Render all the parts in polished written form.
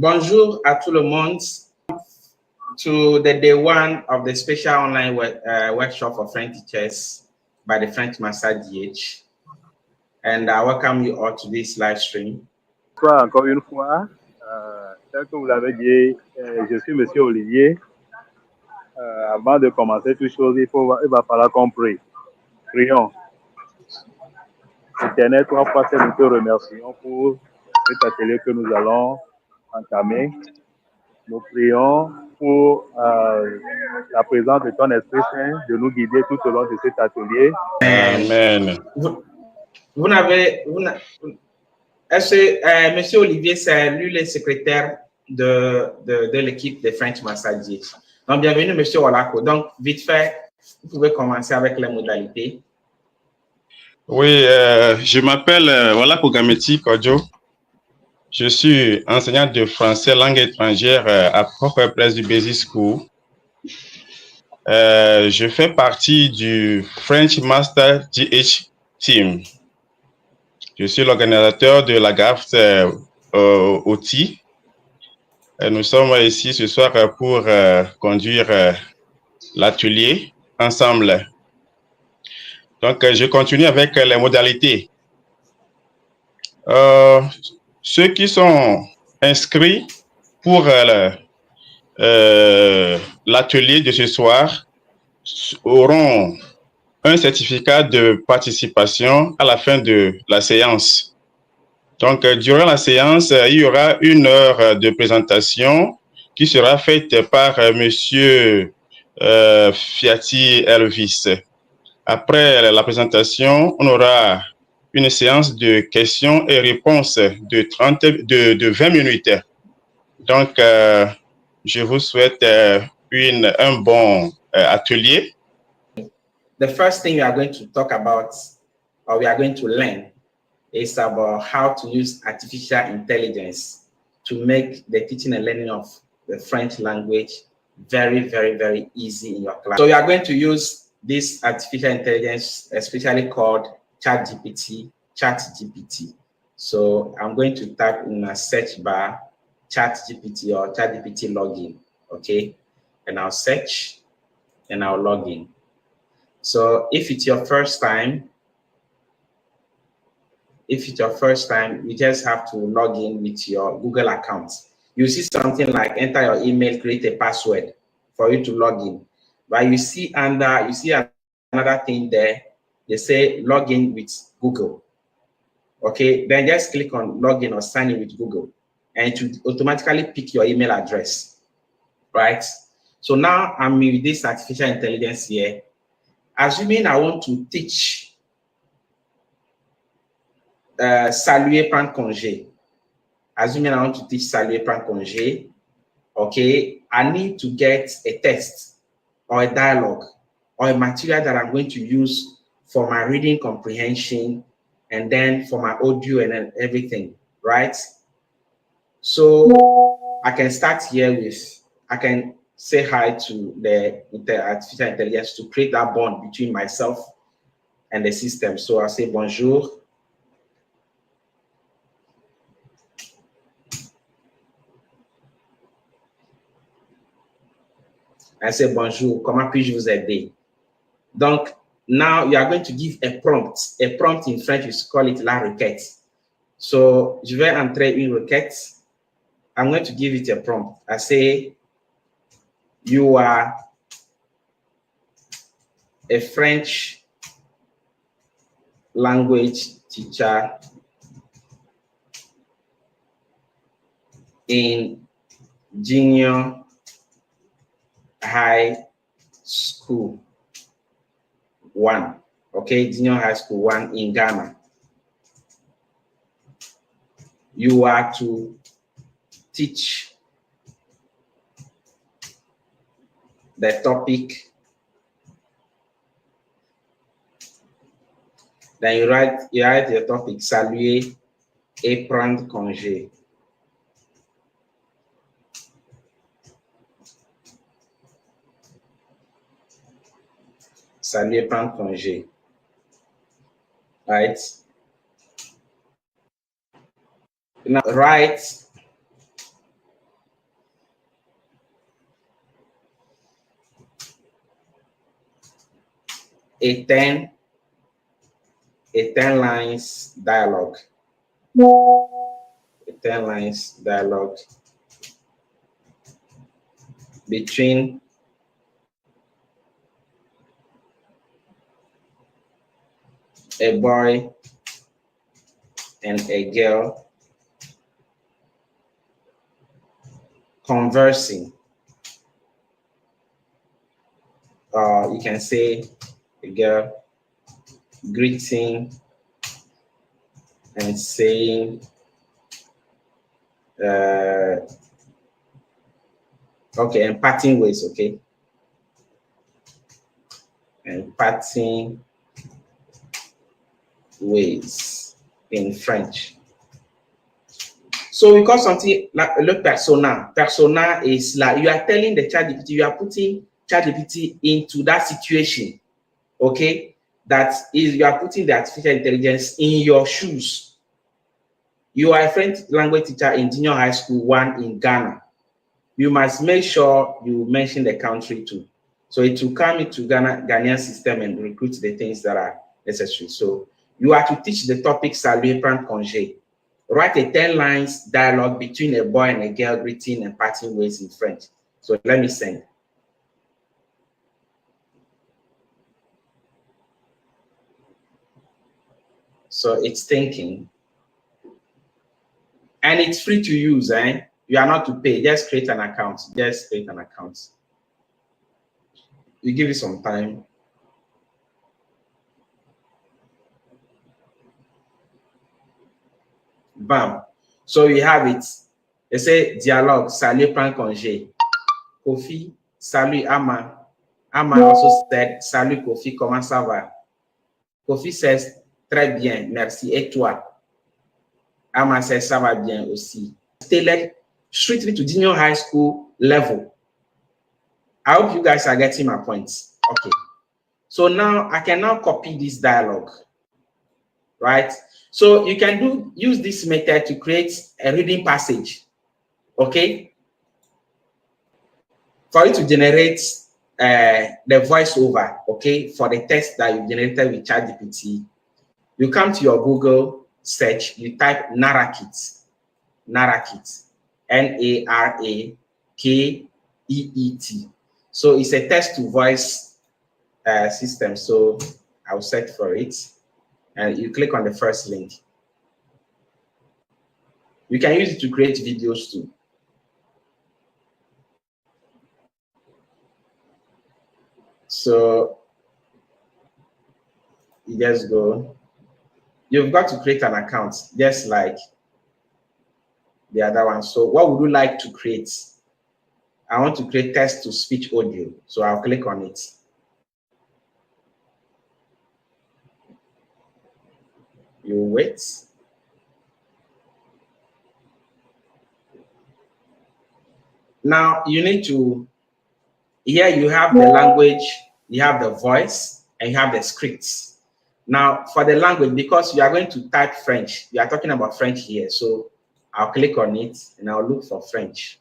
Bonjour à tout le monde to the day one of the special online workshop for French teachers by the French Master DH. And I welcome you all to this live stream. Encore une fois, tel que vous l'avez dit, je suis Monsieur Olivier. Avant de commencer toute chose, il va falloir qu'on prie. Prions. Éternel, trois fois, nous te remercions pour cet atelier que nous allons entamer. Nous prions pour la présence de ton Esprit Saint, de nous guider tout au long de cet atelier. Amen. Est-ce que Monsieur Olivier, c'est lui le secrétaire de l'équipe de French Master DH? Donc, bienvenue, Monsieur Olako. Donc, vite fait, vous pouvez commencer avec les modalités. Oui, je m'appelle Olako Gameti Kodjo. Je suis enseignant de français langue étrangère à Propre Place du Basic School. Je fais partie du French Master DH Team. Je suis l'organisateur de la GAFT OTI. Nous sommes ici ce soir pour conduire l'atelier ensemble. Donc, je continue avec les modalités. Ceux qui sont inscrits pour l'atelier de ce soir auront un certificat de participation à la fin de la séance. Donc, durant la séance, il y aura 1 heure de présentation qui sera faite par Monsieur Fiati Elvis. Après la présentation, on aura une séance de questions et réponses de 20 minutes. Donc, je vous souhaite un bon atelier. The first thing we are going to talk about, or we are going to learn, is about how to use artificial intelligence to make the teaching and learning of the French language very, very, very easy in your class. So we are going to use this artificial intelligence, especially called ChatGPT. So I'm going to type in a search bar ChatGPT or ChatGPT login, okay? And I'll search and I'll log in. So if it's your first time, you just have to log in with your Google account. You see something like enter your email, create a password for you to log in. But you see another thing there, they say log in with Google. Okay, then just click on login or sign in with Google and it will automatically pick your email address, right? So now I'm with this artificial intelligence here. Assuming I want to teach saluer, prendre congé. Assuming I want to teach saluer, prendre congé, okay, I need to get a text or a dialogue or a material that I'm going to use for my reading comprehension and then for my audio and then everything, right? So I can start here with, I can say hi to the artificial intelligence to create that bond between myself and the system. So I'll say bonjour. I say bonjour, comment puis-je vous aider? Donc, now you are going to give a prompt. A prompt in French, we call it la requête. So, je vais entrer une requête. I'm going to give it a prompt. I say, you are a French language teacher in junior high school 1, okay, junior high school 1 in Ghana. You are to teach the topic, then you write your topic, saluer et prendre congé. Saluer, prendre congé. Right? Now write a 10 lines dialogue. A 10 lines dialogue between a boy and a girl conversing. You can say a girl greeting and saying, okay, and parting ways, okay? And parting ways in French. So we call something like le persona. Persona is like you are telling the ChatGPT, you are putting ChatGPT into that situation, okay? That is, you are putting the artificial intelligence in your shoes. You are a French language teacher in junior high school 1 in Ghana. You must make sure you mention the country too. So it will come into Ghanaian system and recruit the things that are necessary. So you are to teach the topic saluer, prendre congé. Write a 10 lines dialogue between a boy and a girl greeting and parting ways in French. So let me send. So it's thinking. And it's free to use, eh? You are not to pay. Just create an account. Just create an account. You give it some time. Bam. So you have it. They say dialogue, salut, prends congé. Kofi, salut, Ama. Ama also said, salut, Kofi, comment ça va? Kofi says, très bien, merci. Et toi? Ama says, ça va bien aussi. Tailored strictly to junior high school level. I hope you guys are getting my points. Okay. So now I can now copy this dialogue, right? So you can use this method to create a reading passage, okay? For you to generate the voiceover, okay, for the text that you generated with ChatGPT, you come to your Google search, you type Narakit, N-A-R-A-K-E-E-T. So it's a text to voice system. So I'll search for it. And you click on the first link. You can use it to create videos too. So you just go. You've got to create an account, just like the other one. So what would you like to create? I want to create text to speech audio. So I'll click on it. You wait. Now you need to, here you have the language, you have the voice, and you have the scripts. Now for the language, because you are going to type French, you are talking about French here. So I'll click on it and I'll look for French.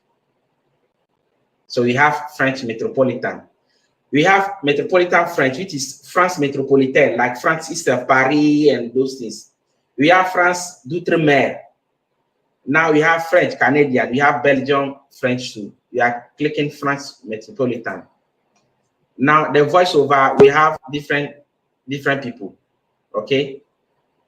So we have French Metropolitan. We have Metropolitan French, which is France Métropolitaine, like France East of Paris and those things. We have France d'Outre-mer. Now we have French Canadian. We have Belgian French too. We are clicking France Metropolitan. Now the voiceover, we have different people. Okay,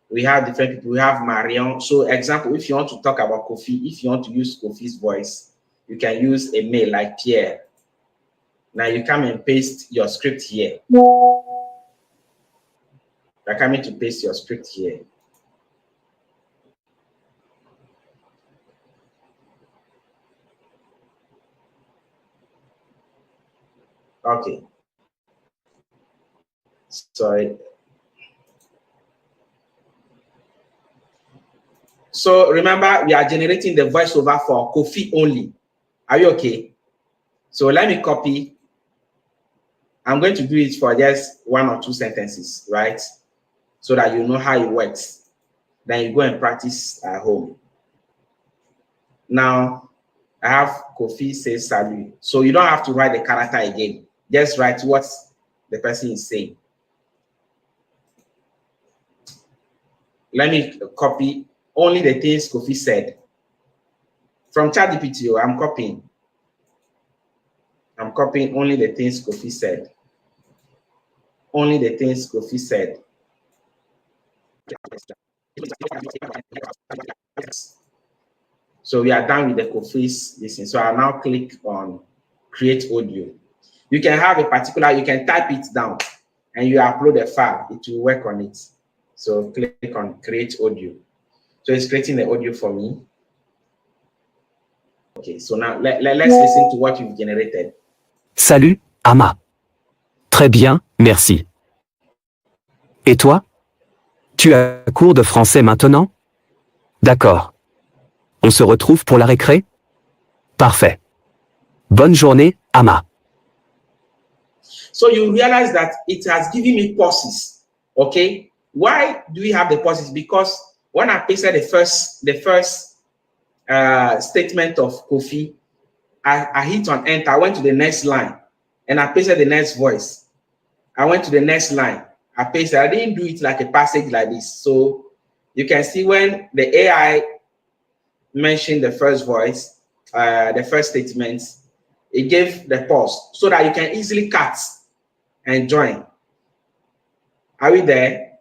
we have different people. We have Marion. So example, if you want to talk about Kofi, if you want to use Kofi's voice, you can use a male like Pierre. Now you come and paste your script here. You're coming to paste your script here. Okay. Sorry. So remember, we are generating the voiceover for Kofi only. Are you okay? So let me copy. I'm going to do it for just 1 or 2 sentences, right? So that you know how it works. Then you go and practice at home. Now, I have Kofi says salut. So you don't have to write the character again. Just write what the person is saying. let me copy only the things Kofi said. From ChatGPT, I'm copying. I'm copying only the things Kofi said. Only the things Kofi said. So we are done with the Kofi's listening. So I'll now click on create audio. You can have a particular, you can type it down and you upload a file, it will work on it. So click on create audio. So it's creating the audio for me. Okay, so now let's listen to what you've generated. Salut, Ama. Très bien, merci. Et toi? Tu as cours de français maintenant? D'accord. On se retrouve pour la récré? Parfait. Bonne journée, Ama. So you realize that it has given me pauses. Okay, why do we have the pauses? Because when I pasted the first statement of Kofi, I hit on enter. I went to the next line and I pasted the next voice. I went to the next line. I pasted. I didn't do it like a passage like this. So you can see when the AI mentioned the first voice, the first statement, it gave the pause so that you can easily cut and join. Are we there?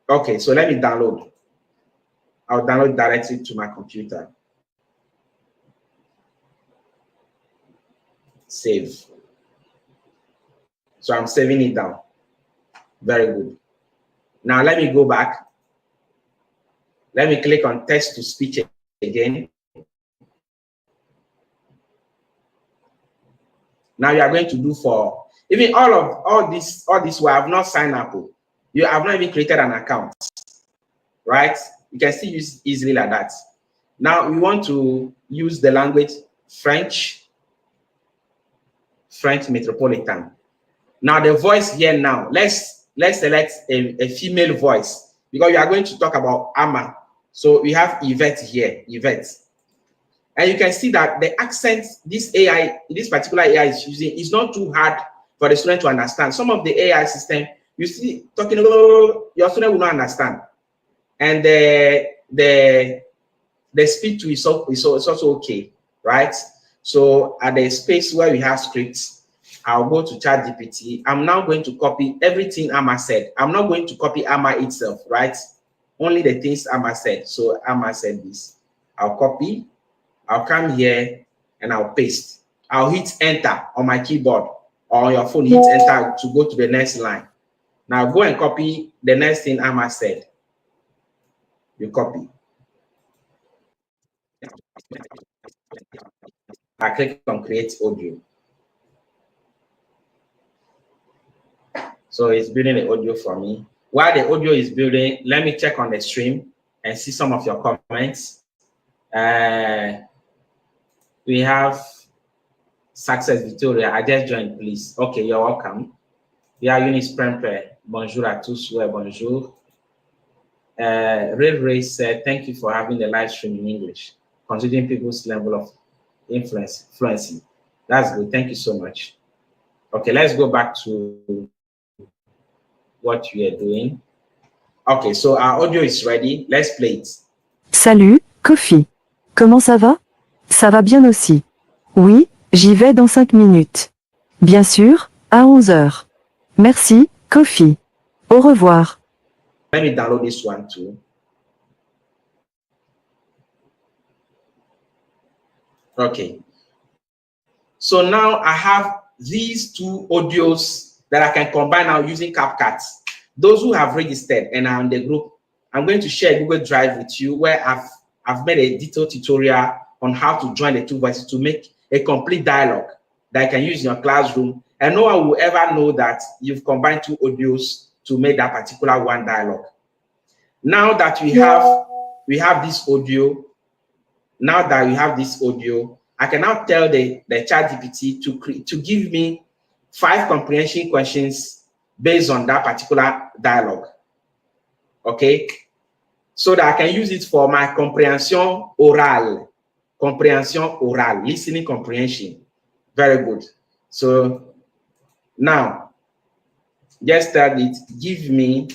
Okay, so let me download. I'll download directly to my computer. Save. So I'm saving it down. Very good. Now let me go back. Let me click on text to speech again. Now you are going to do for even all this where I have not signed up. You have not even created an account, right? You can still use easily like that. Now we want to use the language French Metropolitan. Now the voice here now, let's select a female voice because we are going to talk about Ama. So we have Yvette here, Yvette. And you can see that the accent this particular AI is using is not too hard for the student to understand. Some of the AI system, you see talking, your student will not understand. And the speed to is also okay, right? So at the space where we have scripts, I'll go to ChatGPT. I'm now going to copy everything Ama said. I'm not going to copy Ama itself, right? Only the things Ama said. So Ama said this. I'll copy. I'll come here and I'll paste. I'll hit enter on my keyboard or on your phone, hit enter to go to the next line. Now go and copy the next thing Ama said. You copy. I click on create audio. So it's building the audio for me. While the audio is building, let me check on the stream and see some of your comments. We have Success Victoria. I just joined, please. Okay, you're welcome. We have Eunice Prempe. Bonjour à tous. Ouais, bonjour. Ray said, thank you for having the live stream in English, considering people's level of fluency. That's good. Thank you so much. Okay, let's go back to what we are doing. Okay, so our audio is ready. Let's play it. Salut, Kofi. Comment ça va? Ça va bien aussi. Oui, j'y vais dans 5 minutes. Bien sûr, à 11 heures. Merci, Kofi. Au revoir. Let me download this one too. Okay. So now I have these two audios that I can combine now using CapCut. Those who have registered and are in the group, I'm going to share Google Drive with you where I've made a detailed tutorial on how to join the two voices to make a complete dialogue that you can use in your classroom. And no one will ever know that you've combined two audios to make that particular one dialogue. Now that we have this audio, I can now tell the ChatGPT to give me 5 comprehension questions based on that particular dialogue. Okay, so that I can use it for my comprehension oral, listening comprehension. Very good. So now, just tell it, give me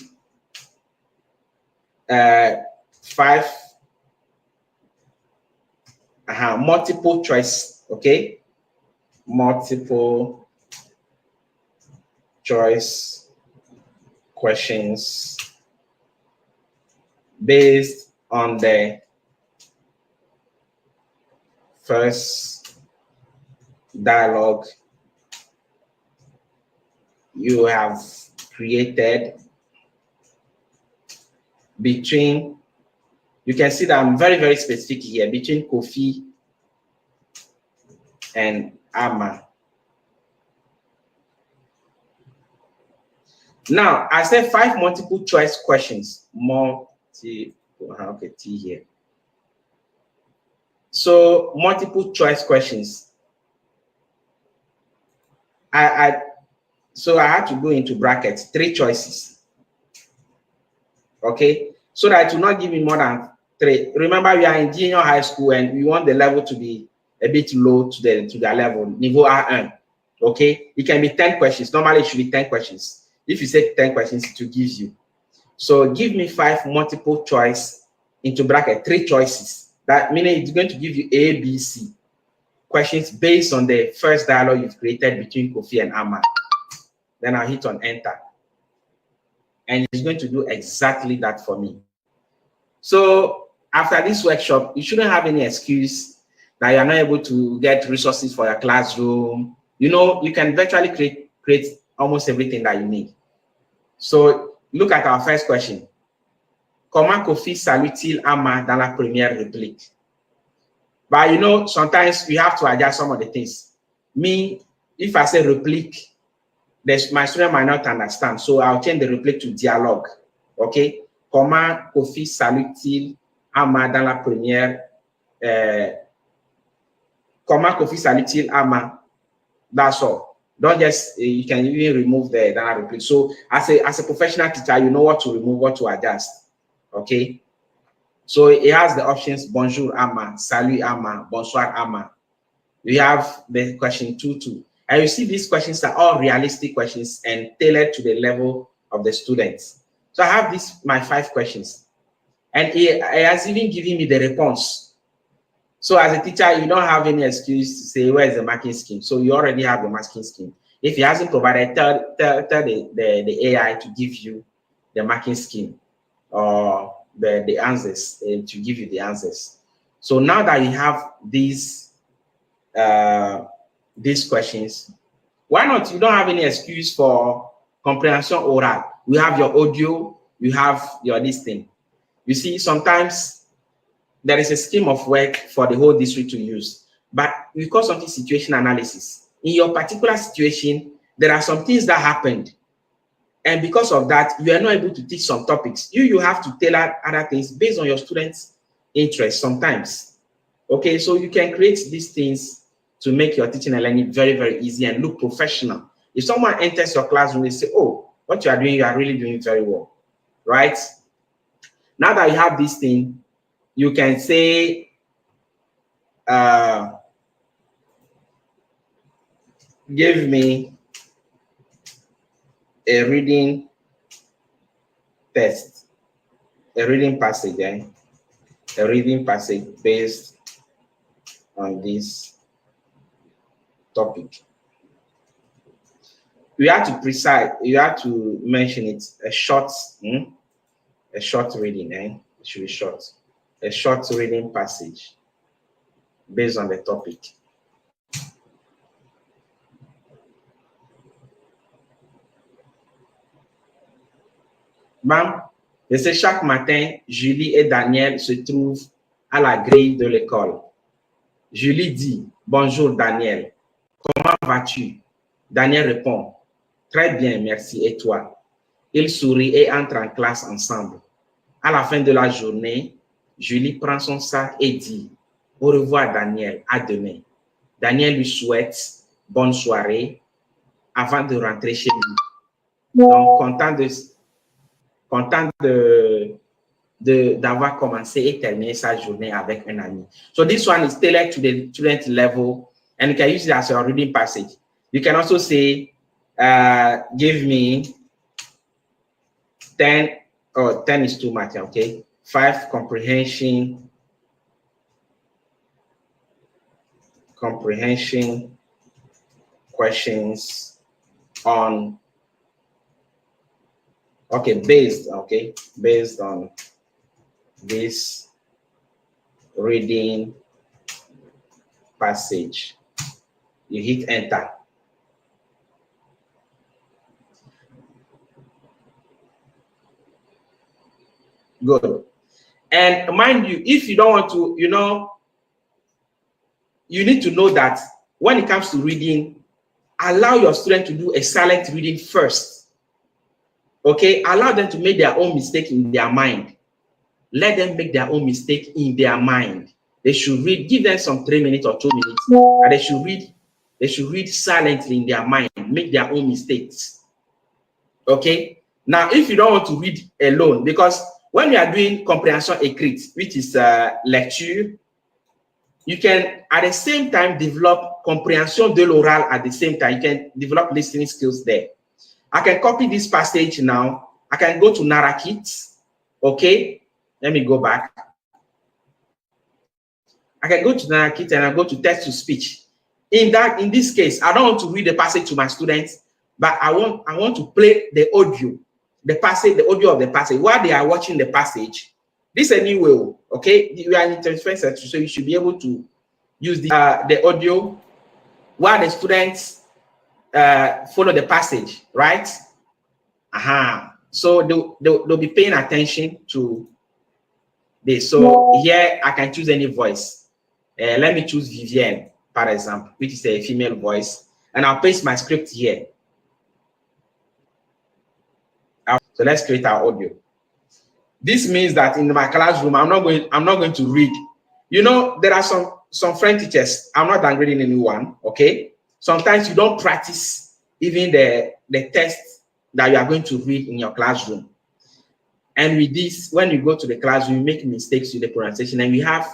5 multiple choice, okay? Multiple choice questions based on the first dialogue you have created between, you can see that I'm very, very specific here, between Kofi and Ama. Now, I said 5 multiple choice questions. Okay, T here. So multiple choice questions. So I had to go into brackets, 3 choices. Okay, so that it will not give me more than 3. Remember, we are in junior high school and we want the level to be a bit low to their level, niveau A1. Okay, it can be 10 questions. Normally, it should be 10 questions. If you say 10 questions, it will give you. So give me 5 multiple choice into bracket, 3 choices. That meaning it's going to give you A, B, C questions based on the first dialogue you've created between Kofi and Ama. Then I'll hit on enter. And it's going to do exactly that for me. So after this workshop, you shouldn't have any excuse that you're not able to get resources for your classroom. You know, you can virtually create almost everything that you need. So look at our first question. Comment Kofi salue-t-il Ama dans la première réplique? But you know, sometimes we have to adjust some of the things. Me, if I say replique, my student might not understand. So I'll change the replique to dialogue. Okay? Comment Kofi salue-t-il Ama dans la première? Comment Kofi salue-t-il Ama? That's all. Don't just, you can even remove the replique. So as a professional teacher, you know what to remove, what to adjust. Okay? So it has the options, bonjour Ama, salut Ama, bonsoir Ama. We have the question 2. And you see these questions are all realistic questions and tailored to the level of the students. So I have my 5 questions. And it has even given me the response. So as a teacher, you don't have any excuse to say, where is the marking scheme? So you already have the marking scheme. If he hasn't provided, tell the AI to give you the marking scheme or the answers, to give you the answers. So now that you have these questions, why not? You don't have any excuse for comprehension oral. You have your audio, you have your listening. You see, sometimes there is a scheme of work for the whole district to use, but because of the situation analysis, in your particular situation, there are some things that happened. And because of that, you are not able to teach some topics. You have to tailor other things based on your students' interests sometimes. Okay, so you can create these things to make your teaching and learning very, very easy and look professional. If someone enters your classroom, they say, oh, what you are doing, you are really doing very well, right? Now that you have this thing, you can say, give me a reading text, a reading passage, a reading passage based on this topic. You have to mention it, a short reading, it should be short. A short reading passage based on the topic. Bam, et c'est chaque matin, Julie et Daniel se trouvent à la grille de l'école. Julie dit, bonjour Daniel, comment vas-tu? Daniel répond, très bien, merci, et toi? Ils sourient et entrent en classe ensemble. À la fin de la journée, Julie prend son sac et dit, au revoir Daniel, à demain. Daniel lui souhaite bonne soirée avant de rentrer chez lui. Donc, content d'avoir commencé et terminé sa journée avec un ami. So this one is tailored to the student level and you can use it as your reading passage. You can also say, give me 10, 10 is too much, okay? 5 comprehension questions on, based on this reading passage. You hit enter. Good. And mind you, if you don't want to, you need to know that when it comes to reading, allow your student to do a silent reading first. Okay, allow them to make their own mistake in their mind. Let them make their own mistake in their mind. They should read, give them some 3 minutes or 2 minutes, and they should read silently in their mind, make their own mistakes. Okay, now if you don't want to read alone, because when we are doing comprehension écrite, which is lecture, you can at the same time develop comprehension de l'oral at the same time. You can develop listening skills there. I can copy this passage now. I can go to Narakit. Okay, let me go back. I can go to Narakit and I go to text to speech. In this case, I don't want to read the passage to my students, but I want to play the audio, the audio of the passage while they are watching the passage. This is a new way, okay? You are in 21st century, so you should be able to use the audio while the students follow the passage, right? So they'll be paying attention to this. So here I can choose any voice. Let me choose Vivienne, for example, which is a female voice, and I'll paste my script here. So let's create our audio. This means that in my classroom, I'm not going to read. There are some French teachers. I'm not downgrading anyone. Okay. Sometimes you don't practice even the test that you are going to read in your classroom. And with this, when you go to the classroom, you make mistakes with the pronunciation. And we have,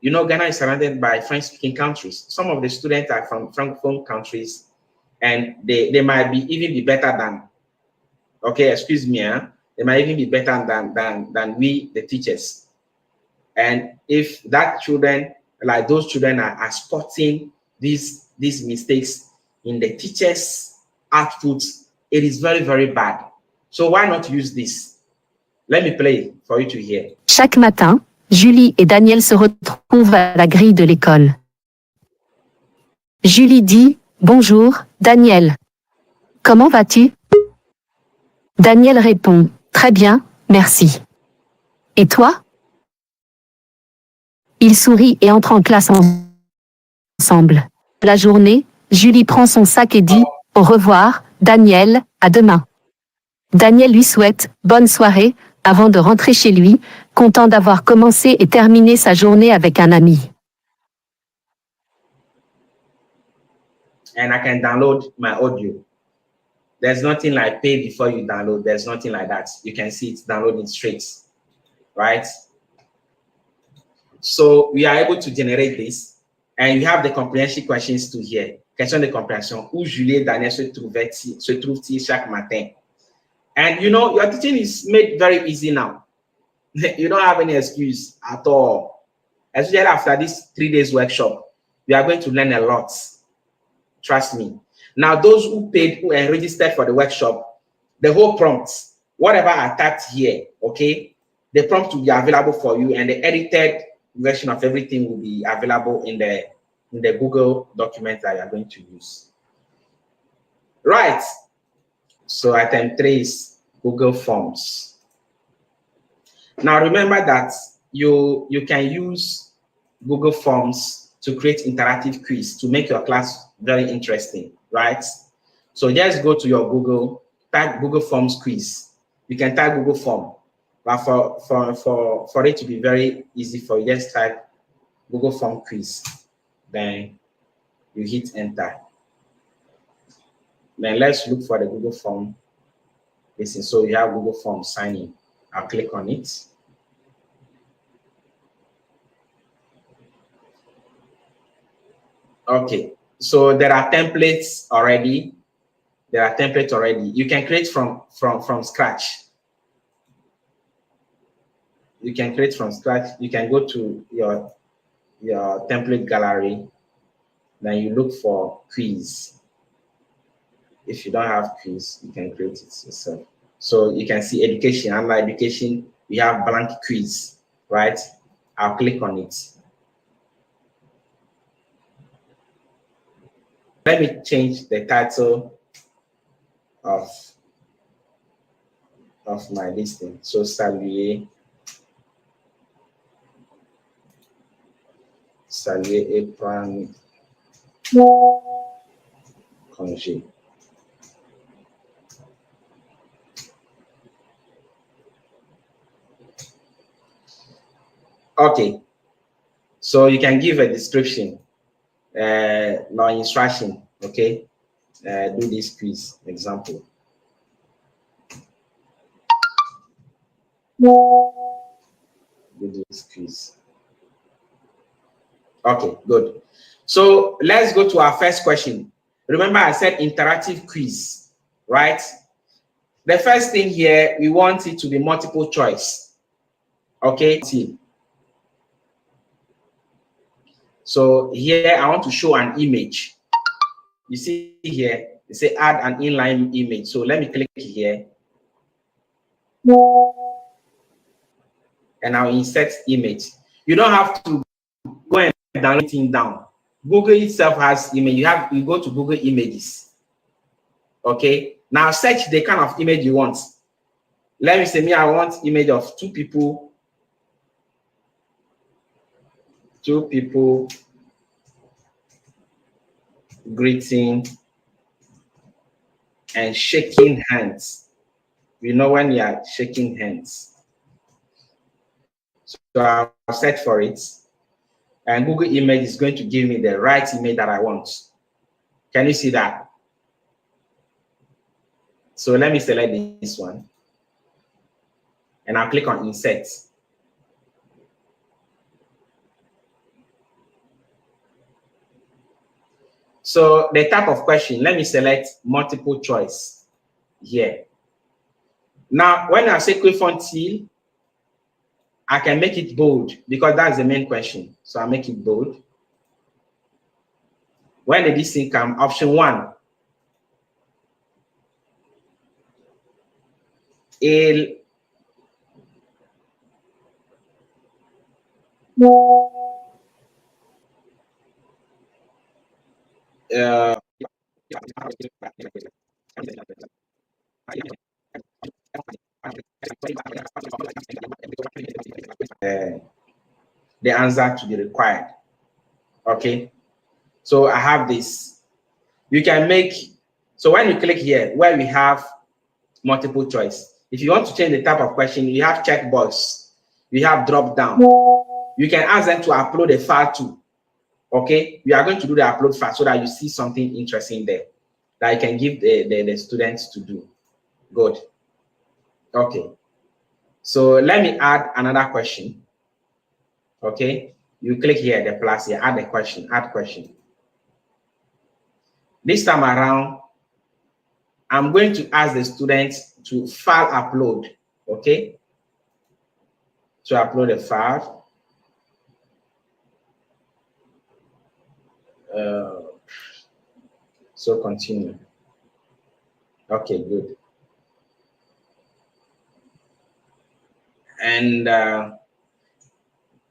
Ghana is surrounded by French-speaking countries. Some of the students are from Francophone countries, and they might even be better than. Okay, excuse me. They might even be better than we, the teachers. And if those children are spotting these mistakes in the teachers' output, it is very, very bad. So why not use this? Let me play for you to hear. Chaque matin, Julie et Daniel se retrouvent à la grille de l'école. Julie dit « Bonjour, Daniel. Comment vas-tu » Daniel répond « Très bien, merci. Et toi ?» Ils sourient et entrent en classe ensemble. La journée, Julie prend son sac et dit « Au revoir, Daniel, à demain. » Daniel lui souhaite « Bonne soirée » avant de rentrer chez lui, content d'avoir commencé et terminé sa journée avec un ami. And I can download my audio. There's nothing like pay before you download. There's nothing like that. You can see it's downloading straight, right? So we are able to generate this, and you have the comprehension questions to here. Question de compréhension. Où Julie et Daniel se trouvent-ils chaque matin? And your teaching is made very easy now. You don't have any excuse at all. Especially after this 3 days workshop, we are going to learn a lot. Trust me. Now, those who paid and registered for the workshop, the whole prompts, whatever I typed here, okay, the prompt will be available for you, and the edited version of everything will be available in the Google document that you are going to use. Right. So item 3 is Google Forms. Now remember that you can use Google Forms to create interactive quiz to make your class very interesting, right? So just go to your Google, type Google Forms quiz. You can type Google Form, but for it to be very easy for you, just type Google Form quiz. Then you hit enter. Then let's look for the Google Form. Listen, so you have Google Form sign in. I'll click on it. Okay, so there are templates already. You can create from scratch. you can create from scratch. You can go to your template gallery, then you look for quiz. If you don't have quiz, you can create it yourself. So you can see education. Under education, we have blank quiz, right? I'll click on it. Let me change the title of my listing. So saluer et prendre congé. Okay, so you can give a description, no instruction. Okay, do this quiz example. Do this quiz. Okay, good. So let's go to our first question. Remember, I said interactive quiz, right? The first thing here, we want it to be multiple choice. Okay. So here I want to show an image. You see here, they say add an inline image. So let me click here. And I'll insert image. You don't have to go and download it down. Google itself has image. You go to Google Images. Okay. Now search the kind of image you want. Let me say I want image of two people greeting and shaking hands. We know when you are shaking hands. So I'll search for it, and Google Image is going to give me the right image that I want. Can you see that? So let me select this one, and I'll click on Insert. So the type of question, let me select multiple choice here. Now, when I say Quifontil, I can make it bold because that's the main question. So I'll make it bold. When did this thing come? Option 1. The answer to be required. Okay, so I have this. You can make, so when you click here where we have multiple choice, if you want to change the type of question, you have checkbox, you have drop down. You can ask them to upload a file too. Okay, we are going to do the upload file so that you see something interesting there that you can give the students to do. Good. Okay, so let me add another question. Okay, you click here, the plus here, add a question, add question. This time around, I'm going to ask the students to file upload. Okay, to upload a file. So continue. Okay, good. And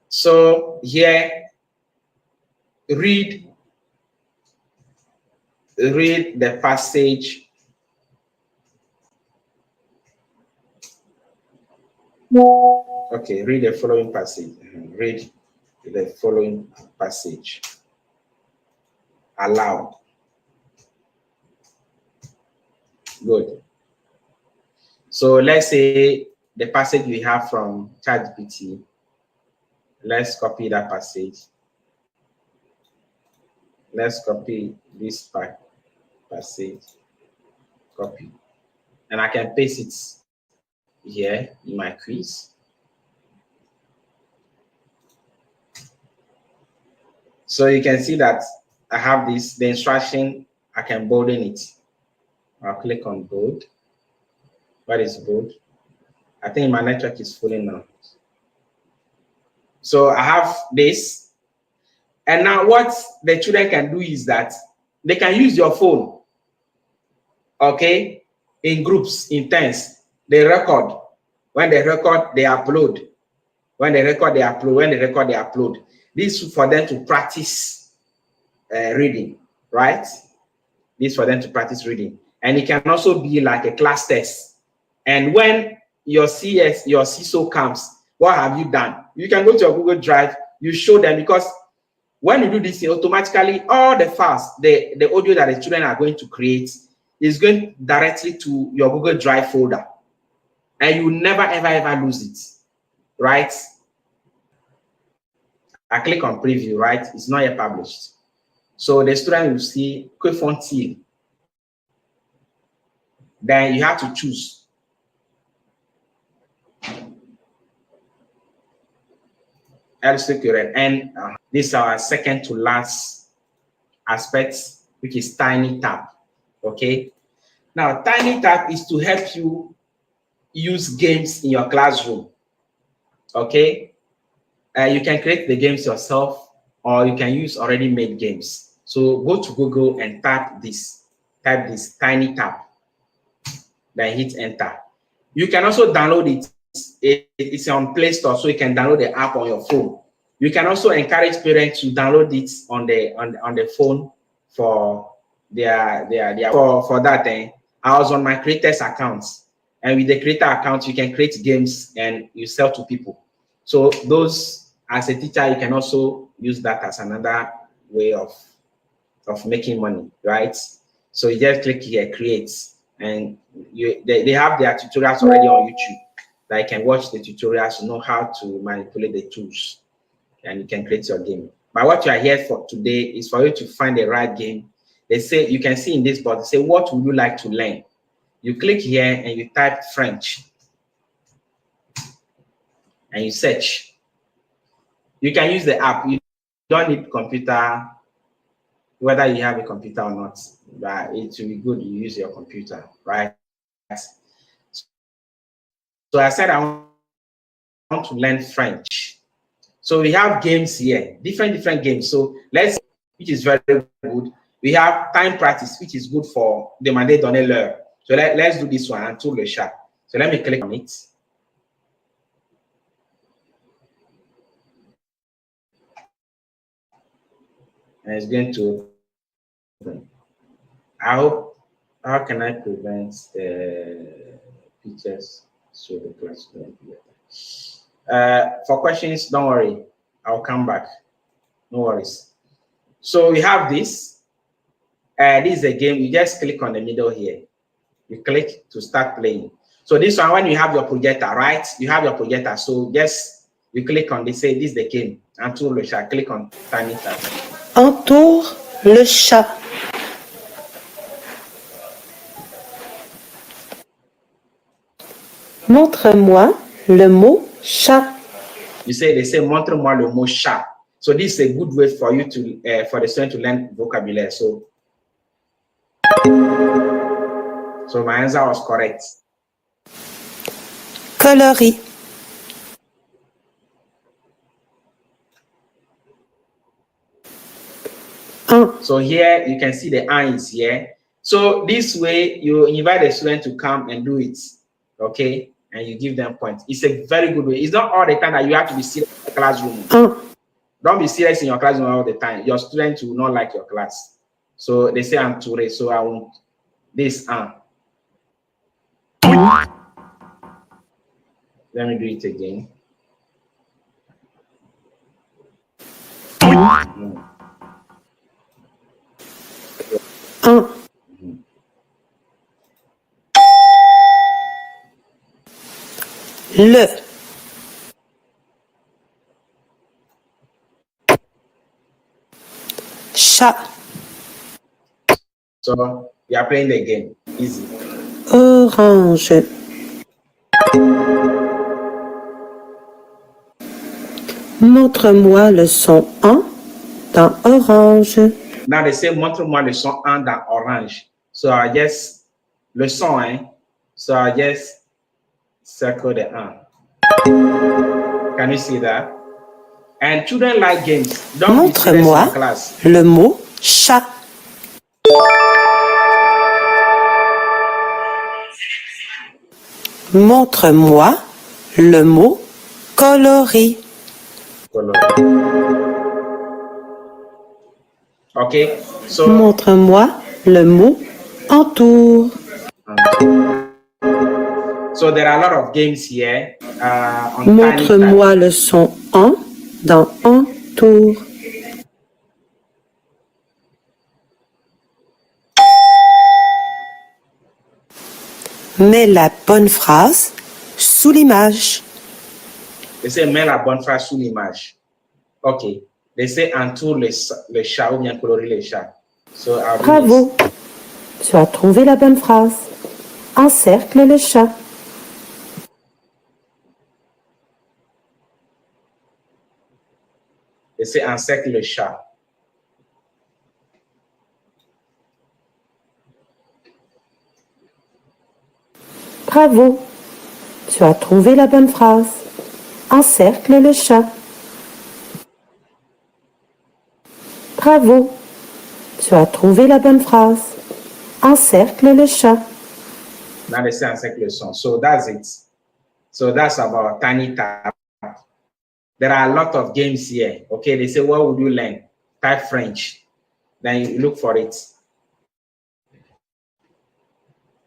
so here, read the passage. Okay, read the following passage. Read the following passage aloud. Good. So let's say the passage we have from ChatGPT. Let's copy that passage. Let's copy this passage. Copy. And I can paste it here in my quiz. So you can see that I have this, the instruction, I can bolden it. I'll click on bold. What is bold? I think my network is fully now. So I have this. And now what the children can do is that they can use your phone, okay, in groups, in turns. They record. When they record, they upload. When they record, they upload. When they record, they upload. This is for them to practice reading, right? This is for them to practice reading. And it can also be like a class test. And when your CISO comes, what have you done? You can go to your Google Drive, you show them, because when you do this, automatically all the files, the audio that the children are going to create is going directly to your Google Drive folder. And you never, ever lose it, right? I click on preview, right? It's not yet published. So the student will see Kwefontil. Then you have to choose. And this is our second to last aspect, which is TinyTab. Okay. Now, TinyTab is to help you use games in your classroom. Okay. You can create the games yourself, or you can use already made games. So go to Google and type this TinyTab. Then hit enter. You can also download it. It's on Play Store, so you can download the app on your phone. You can also encourage parents to download it on the phone for for that. I was on my creators accounts, and with the creator account, you can create games and you sell to people. So those, as a teacher, you can also use that as another way of making money, right? So you just click here, create, and they have their tutorials already on YouTube. That you can watch the tutorials to know how to manipulate the tools, and you can create your game. But what you are here for today is for you to find the right game. They say, you can see in this box, they say, what would you like to learn? You click here and you type French, and you search. You can use the app. You don't need computer, whether you have a computer or not, but it will be good you use your computer, right? So I said I want to learn French. So we have games here, different games. So let's, which is very good. We have time practice, which is good for demander donner l'heure. So let's do this one, Entoure le chat. So let me click on it. And it's going to open. I hope, how can I prevent the pictures so the class don't be for questions, don't worry, I'll come back. No worries. So we have this. This is a game. You just click on the middle here. You click to start playing. So this one, when you have your projector, right? You have your projector. So just you click on this. Say this is the game. Entoure le chat. Click on TinyTab. Entoure le chat. Montre-moi le mot chat. You say, they say, montre-moi le mot chat. So this is a good way for you to, for the student to learn vocabulary. So my answer was correct. Coloris. So here you can see the "un" is here. So this way you invite the student to come and do it, okay? And you give them points. It's a very good way. It's not all the time that you have to be serious in the classroom. Don't be serious in your classroom all the time. Your students will not like your class. So they say entouré, so I won't. This "un." Let me do it again. Le. Chat. So we are playing the game. Easy. Orange. Montre-moi le son 1 dans orange. Now they say, montre-moi le son 1 dans orange. So I just, le son, hein? So I just circle the 1. Can you see that? And children like games. Don't be serious in Montre-moi class. le mot chat. Montre-moi le mot coloris. Okay, so Montre-moi le mot entour. so there are a lot of games here. On Tiny Montre-moi le son en dans entour. Mets la bonne phrase sous l'image. They say mets la bonne phrase sous l'image. Okay. They say entoure le chat ou bien colorie le chat. So I'll do Bravo. Tu as trouvé la bonne phrase. Encercle le chat. They say encercle le chat. Bravo. Tu as trouvé la bonne phrase. Encercle le chat. Bravo. Tu as trouvé la bonne phrase. Encercle le chat. Now they say encercle le son. So that's it. So that's about Tiny Tab. There are a lot of games here. Okay, they say, what would you learn? Type French. Then you look for it.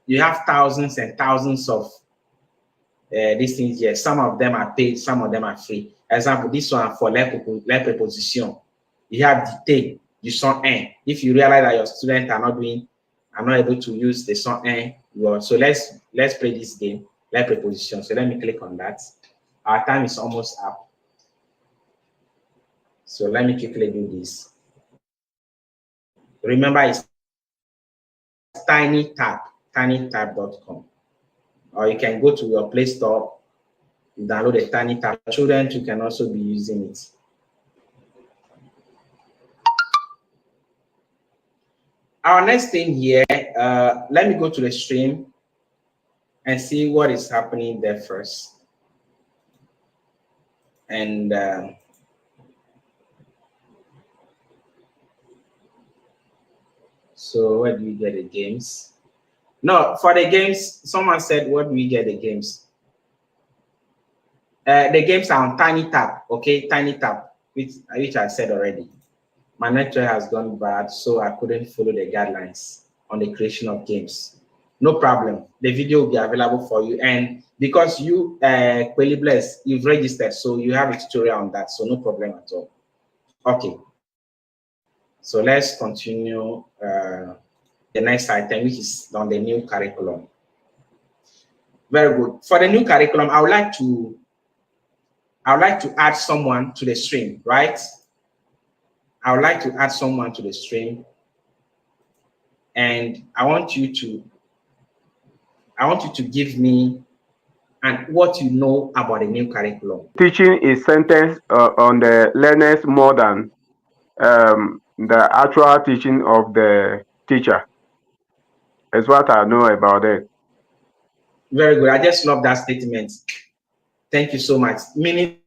You have thousands and thousands of these things here. Some of them are paid, some of them are free. Example, this one for les prepositions. You have dicté du son un. If you realize that your students are not able to use the son un, so let's play this game, les prepositions. So let me click on that. Our time is almost up. So let me quickly do this. Remember, it's TinyTab, tinytab.com. Or you can go to your Play Store, you download the TinyTab. Children, you can also be using it. Our next thing here, let me go to the stream and see what is happening there first. And so where do we get the games? No, for the games, someone said, what do we get the games? The games are on TinyTab, okay? TinyTab, which I said already. My network has gone bad, so I couldn't follow the guidelines on the creation of games. No problem. The video will be available for you. And because you, Kweli Bless, you've registered, so you have a tutorial on that, so no problem at all. Okay. So let's continue the next item, which is on the new curriculum. Very good. For the new curriculum, I would like to add someone to the stream, right? I would like to add someone to the stream, and I want you to give me what you know about the new curriculum. Teaching is centered on the learners more than the actual teaching of the teacher. That's what I know about it. Very good. I just love that statement. Thank you so much. Meaning,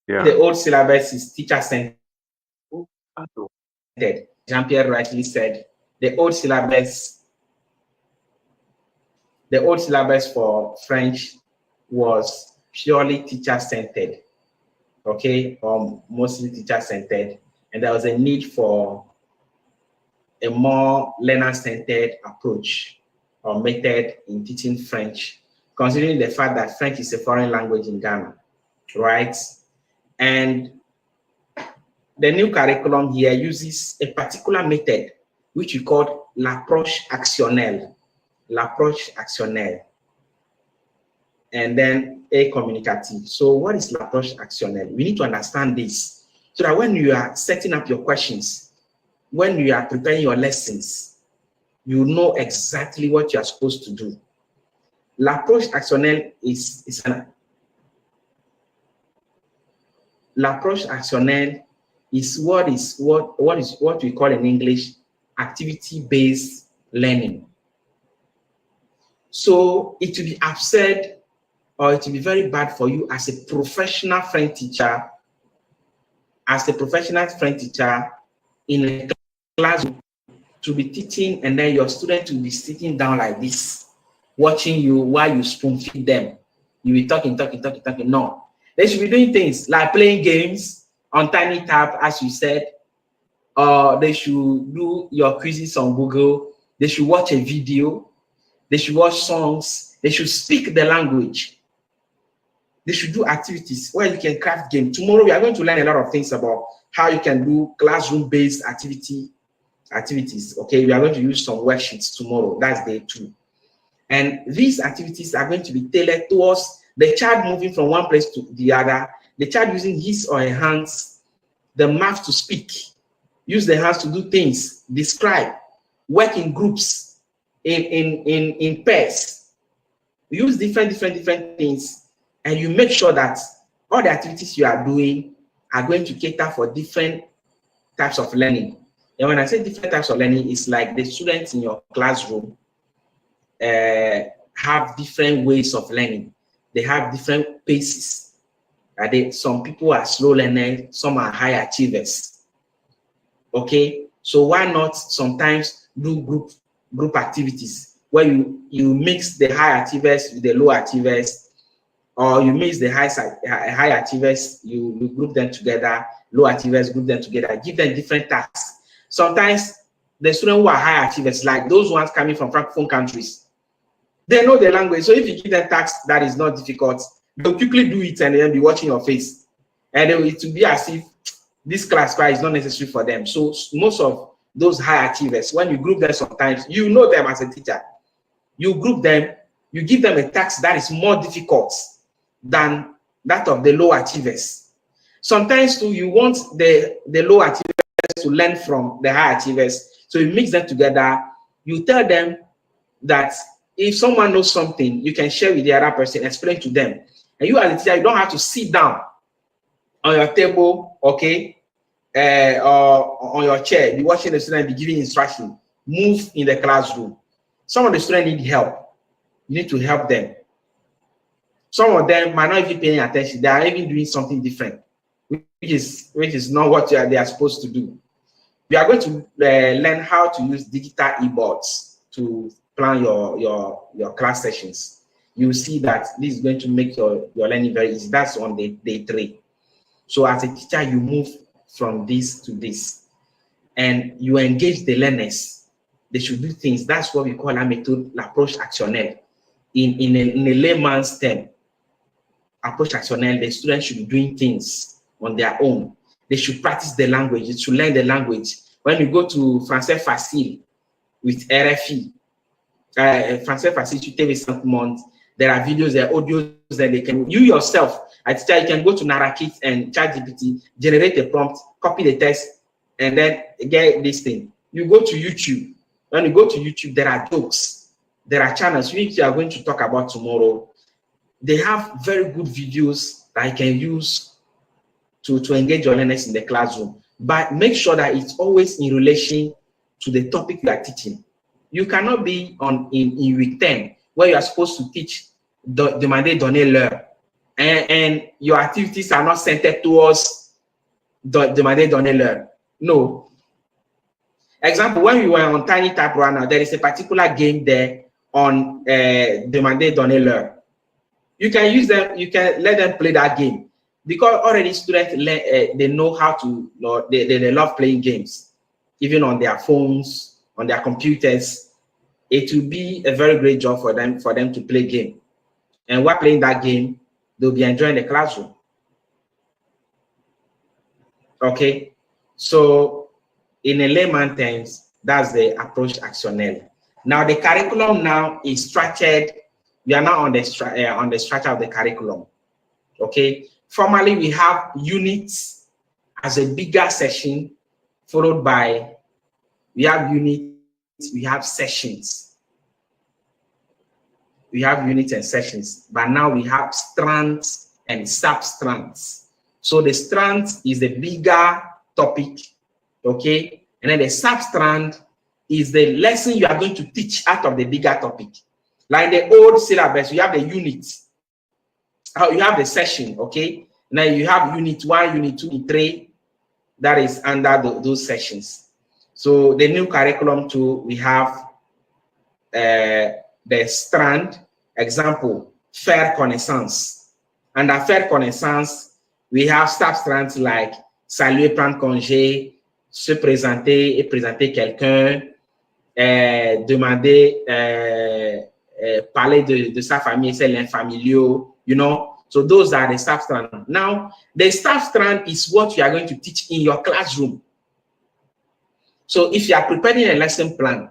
the old syllabus is teacher-centered. Jean-Pierre rightly said, the old syllabus for French was purely teacher-centered, okay, or mostly teacher-centered, and there was a need for a more learner-centered approach or method in teaching French, considering the fact that French is a foreign language in Ghana, right? And the new curriculum here uses a particular method, which we call l'approche actionnelle. L'approche actionnelle. And then a communicative. So what is l'approche actionnelle? We need to understand this so that when you are setting up your questions, when you are preparing your lessons, you know exactly what you are supposed to do. L'approche actionnelle l'approche actionnelle is what we call in English activity-based learning. So it will be absurd or it will be very bad for you as a professional French teacher as a professional French teacher in a classroom to be teaching, and then your student will be sitting down like this, watching you while you spoon feed them. You will be talking. No. They should be doing things like playing games on Tiny Tab, as you said, or they should do your quizzes on Google. They should watch a video. They should watch songs. They should speak the language. They should do activities where you can craft games. Tomorrow, we are going to learn a lot of things about how you can do classroom-based activities. Okay, we are going to use some worksheets tomorrow. That's day 2. And these activities are going to be tailored towards the child moving from one place to the other, the child using his or her hands, the mouth to speak, use the hands to do things, describe, work in groups, in pairs. Use different things, and you make sure that all the activities you are doing are going to cater for different types of learning. And when I say different types of learning, it's like the students in your classroom have different ways of learning. They have different paces. Some people are slow learners, some are high achievers. Okay, so why not sometimes do group activities where you mix the high achievers with the low achievers, or you mix the high achievers, you group them together, low achievers group them together, give them different tasks. Sometimes the students who are high achievers, like those ones coming from Francophone countries, they know the language. So if you give them tasks that is not difficult, they'll quickly do it and then be watching your face. And it will be as if this class is not necessary for them. So most of those high achievers, when you group them sometimes, you know them as a teacher. You group them, you give them a task that is more difficult than that of the low achievers. Sometimes too, you want the low achievers to learn from the high achievers. So you mix them together. You tell them that if someone knows something, you can share with the other person, explain to them. And you as a teacher, you don't have to sit down on your table, okay, or on your chair, be watching the student, be giving instruction, move in the classroom. Some of the students need help. You need to help them. Some of them might not even paying attention. They are even doing something different, which is not what they are supposed to do. We are going to learn how to use digital e-boards to plan your class sessions. You will see that this is going to make your learning very easy. That's on day 3. So as a teacher, you move from this to this, and you engage the learners. They should do things. That's what we call a method, l'approche actionnelle. In a layman's term, approach actionnelle, the students should be doing things on their own. They should practice the language. They should learn the language. When you go to Français Facile with RFI, Français Facile to TV 5 months, there are videos, there are audios that they can, you yourself, as a teacher, you can go to Narakit and ChatGPT, generate a prompt, copy the text, and then get this thing. You go to YouTube. When you go to YouTube, there are jokes, there are channels which you are going to talk about tomorrow. They have very good videos that you can use to engage your learners in the classroom. But make sure that it's always in relation to the topic you are teaching. You cannot be in week 10 where you are supposed to teach demander, donner, l'heure, and your activities are not centered towards demander, donner, l'heure. No. Example, when we were on Tiny Tab right now, there is a particular game there on demander, donner, l'heure. You can use them, you can let them play that game, because already students they know how to, they love playing games, even on their phones, on their computers. It will be a very great job for them to play game. And while playing that game, they'll be enjoying the classroom. Okay, so in a layman terms, that's the approach actionnelle. Now the curriculum now is structured. We are now on the structure of the curriculum. Okay, formally we have units as a bigger session, followed by we have units, we have sessions. We have units and sessions, but now we have strands and sub-strands. So the strand is the bigger topic, okay? And then the sub-strand is the lesson you are going to teach out of the bigger topic. Like the old syllabus, you have the units. You have the session, okay? Now you have unit 1, unit 2, unit 3, that is under those sessions. So the new curriculum too, we have the strand, example, faire connaissance. Under faire connaissance, we have sub-strands like saluer, prendre congé, se présenter et présenter quelqu'un, demander, parler de sa famille, c'est l'infamilio, you know. So those are the sub-strands. Now, the sub-strand is what you are going to teach in your classroom. So if you are preparing a lesson plan,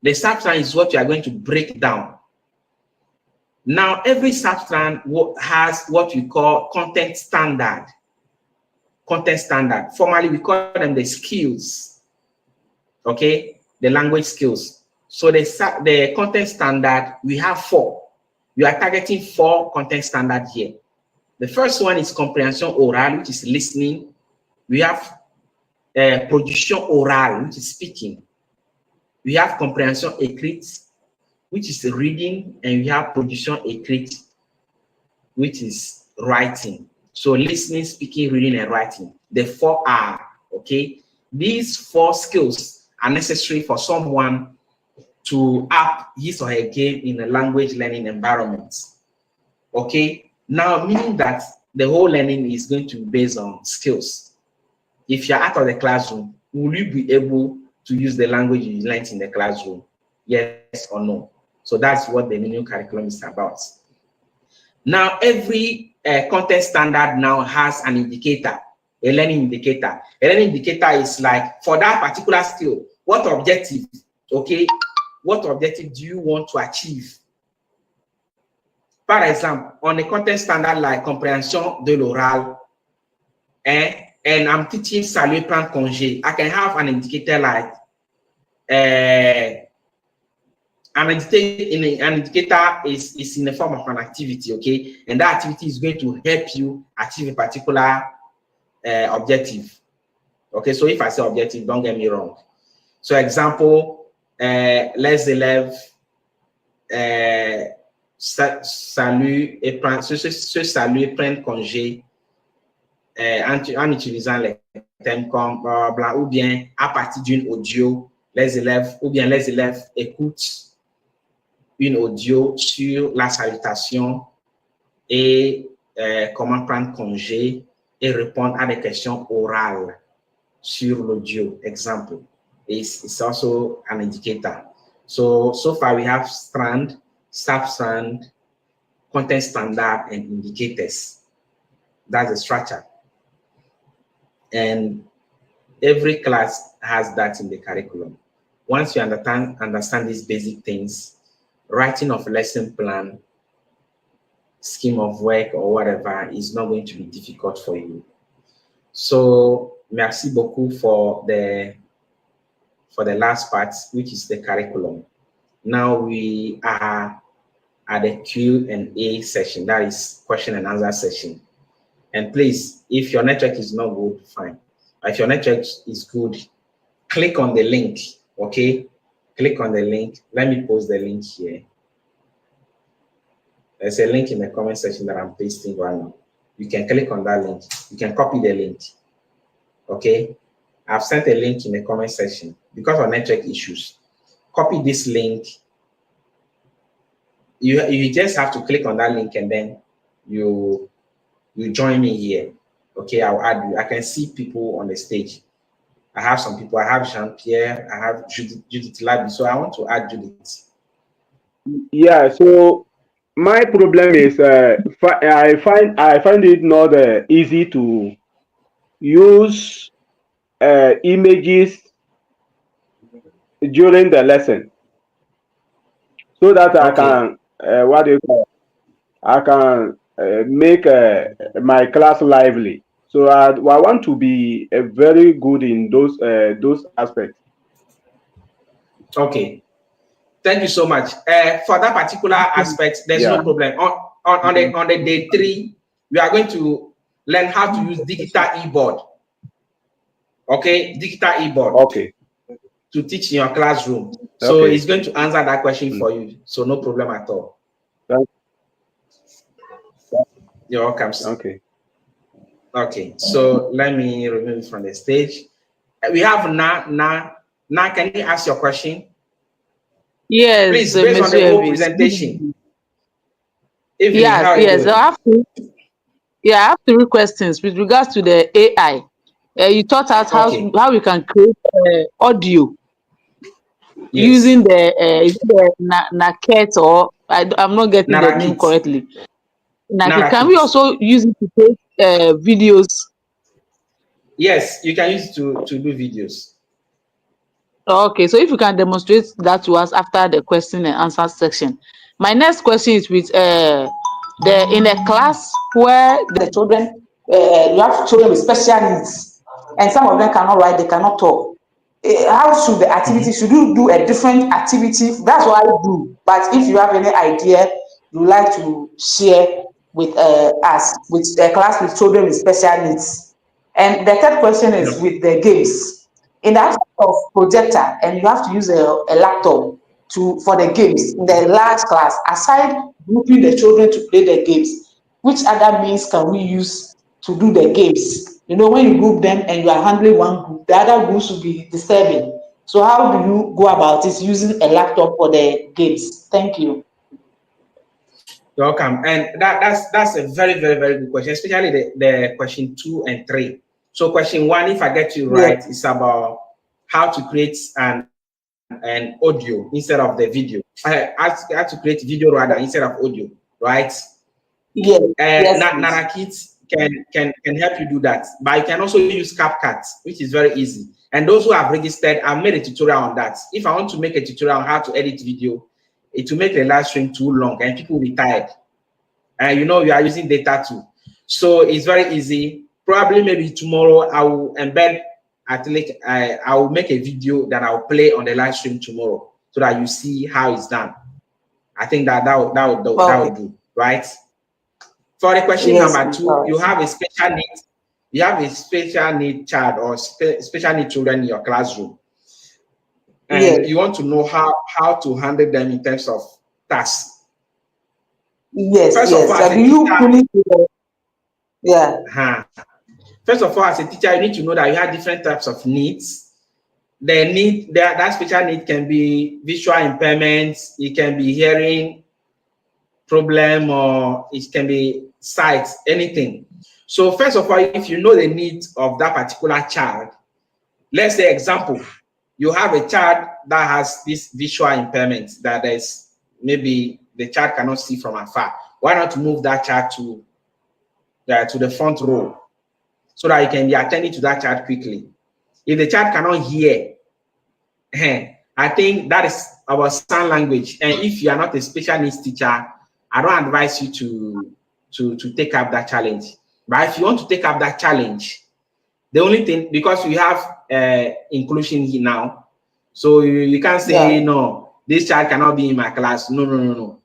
the sub-strand is what you are going to break down. Now, every sub-strand has what we call content standard. Content standard. Formally, we call them the skills. Okay, the language skills. So the content standard, we have 4. We are targeting 4 content standards here. The first one is comprehension orale, which is listening. We have production orale, which is speaking. We have comprehension écrite, which is reading, and we have production écrite, which is writing. So listening, speaking, reading, and writing. The 4 are, okay? These 4 skills are necessary for someone to up his or her game in a language learning environment. Okay? Now, meaning that the whole learning is going to be based on skills. If you're out of the classroom, will you be able to use the language you learned in the classroom? Yes or no? So that's what the new curriculum is about. Now, every content standard now has an indicator, a learning indicator. A learning indicator is like, for that particular skill, what objective, okay? What objective do you want to achieve? For example, on a content standard like comprehension de l'oral, and I'm teaching saluer, prendre congé, I can have an indicator like an indicator is in the form of an activity, okay? And that activity is going to help you achieve a particular objective. Okay, so if I say objective, don't get me wrong. So example, les élèves saluent et prennent congé en utilisant les thèmes comme blanc, ou bien à partir d'une audio, les élèves écoutent une audio sur la salutation et comment prendre congé et répondre à des questions orales sur l'audio, example. It's also an indicator. So far we have strand, sub-strand, content standard, and indicators. That's the structure. And every class has that in the curriculum. Once you understand these basic things, writing of a lesson plan, scheme of work, or whatever is not going to be difficult for you. So, merci beaucoup for the last part, which is the curriculum. Now we are at the Q&A session, that is question and answer session. And please, if your network is not good, fine. If your network is good, click on the link, okay? Click on the link. Let me post the link here. There's a link in the comment section that I'm pasting right now. You can click on that link. You can copy the link, okay? I've sent a link in the comment section. Because of network issues, copy this link. You just have to click on that link and then you join me here. Okay, I'll add you. I can see people on the stage. I have some people. I have Jean-Pierre. I have Judith Labi. So I want to add Judith. Yeah. So my problem is I find it not easy to use images during the lesson, so that I can I can make my class lively. So I want to be very good in those aspects. Okay, thank you so much. For that particular aspect, there's no problem. On the day 3, we are going to learn how to use digital e-board. Okay, digital e-board. Okay. To teach in your classroom. So okay. It's going to answer that question for you. So no problem at all. Thank you. You're welcome. Okay. Okay, so let me remove it from the stage. We have Na. Can you ask your question? Yes, Please, based on the Monsieur whole Elvis. presentation. Evening, Yes, how are you yes. doing? I have 3 questions with regards to the AI. You taught us Okay. how we can create audio Yes. using the Naket, or I'm not getting the name Narakit. correctly. Naket. Can we Narakit. also use it to create videos? Yes, you can use it to do videos. Okay, so if you can demonstrate that to us after the question and answer section. My next question is with in a class where the children, you have children with special needs, and some of them cannot write, they cannot talk. How should the activity, should you do a different activity? That's what I do. But if you have any idea you like to share with us, with a class with children with special needs. And the third question is with the games. In the aspect of projector, and you have to use a laptop for the games in the large class, aside grouping the children to play the games, which other means can we use to do the games? You know, when you group them and you are handling one group, the other groups will be disturbing. So how do you go about it using a laptop for the games? Thank you. You're welcome. And that's a very, very, very good question, especially the question 2 and 3. So question 1, if I get you right, is about how to create an audio instead of the video. How to create video rather instead of audio, right? Yes. Narakit can help you do that, but you can also use CapCut, which is very easy. And those who have registered, I've made a tutorial on that. If I want to make a tutorial on how to edit video, it will make the live stream too long and people will be tired. And you know, you are using data too. So it's very easy. Probably maybe tomorrow I will embed at least I will make a video that I'll play on the live stream tomorrow so that you see how it's done. I think that would do, right? For the question number 2, you have a special need. You have a special need child or special need children in your classroom. And you want to know how to handle them in terms of tasks. Yes, First of all, First of all, as a teacher, you need to know that you have different types of needs. That special need can be visual impairments, it can be hearing problem, or it can be sight, anything. So first of all, if you know the needs of that particular child, let's say example, you have a child that has this visual impairment that is maybe the child cannot see from afar. Why not move that child to the front row so that you can be attending to that child quickly? If the child cannot hear, I think that is our sign language. And if you are not a special needs teacher, I don't advise you to take up that challenge. But if you want to take up that challenge, the only thing, because we have inclusion here now, so you can't say, no, this child cannot be in my class. No.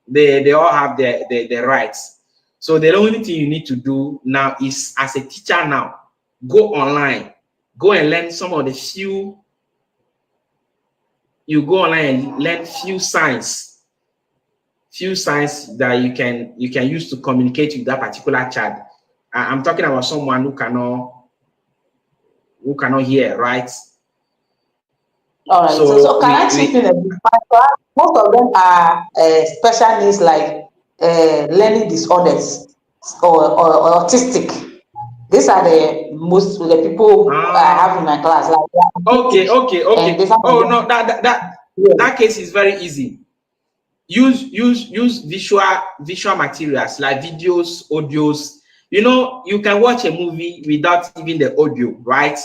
They all have their rights. So the only thing you need to do now is, as a teacher now, go online, go and learn some of the few. You go online and learn few signs that you can use to communicate with that particular child. I'm talking about someone who cannot hear, right? All right. So can I chip in a bit? Most of them are special needs, like learning disorders or autistic. These are the people I have in my class. Like, okay. Oh no, that case is very easy. Use visual materials like videos, audios. You know, you can watch a movie without even the audio, right?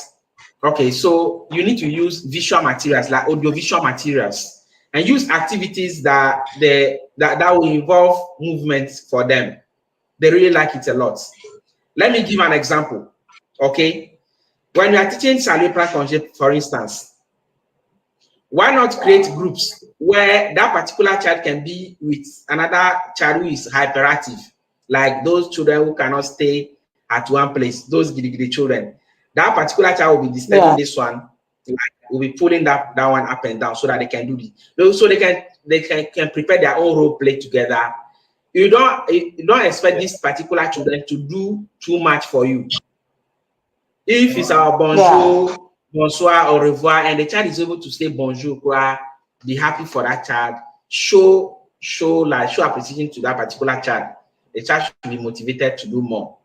Okay, so you need to use visual materials like audiovisual materials, and use activities that will involve movement for them. They really like it a lot. Let me give an example. Okay, when you are teaching saluer prend congé, for instance, why not create groups where that particular child can be with another child who is hyperactive, like those children who cannot stay at one place, those giddy children. That particular child will be disturbing this one, will be pulling that one up and down so that they can do this. So they can prepare their own role play together, you don't expect this particular children to do too much for you. If it's our bonjour, bonsoir, au revoir, and the child is able to say bonjour, be happy for that child, show appreciation to that particular child. The child should be motivated to do more.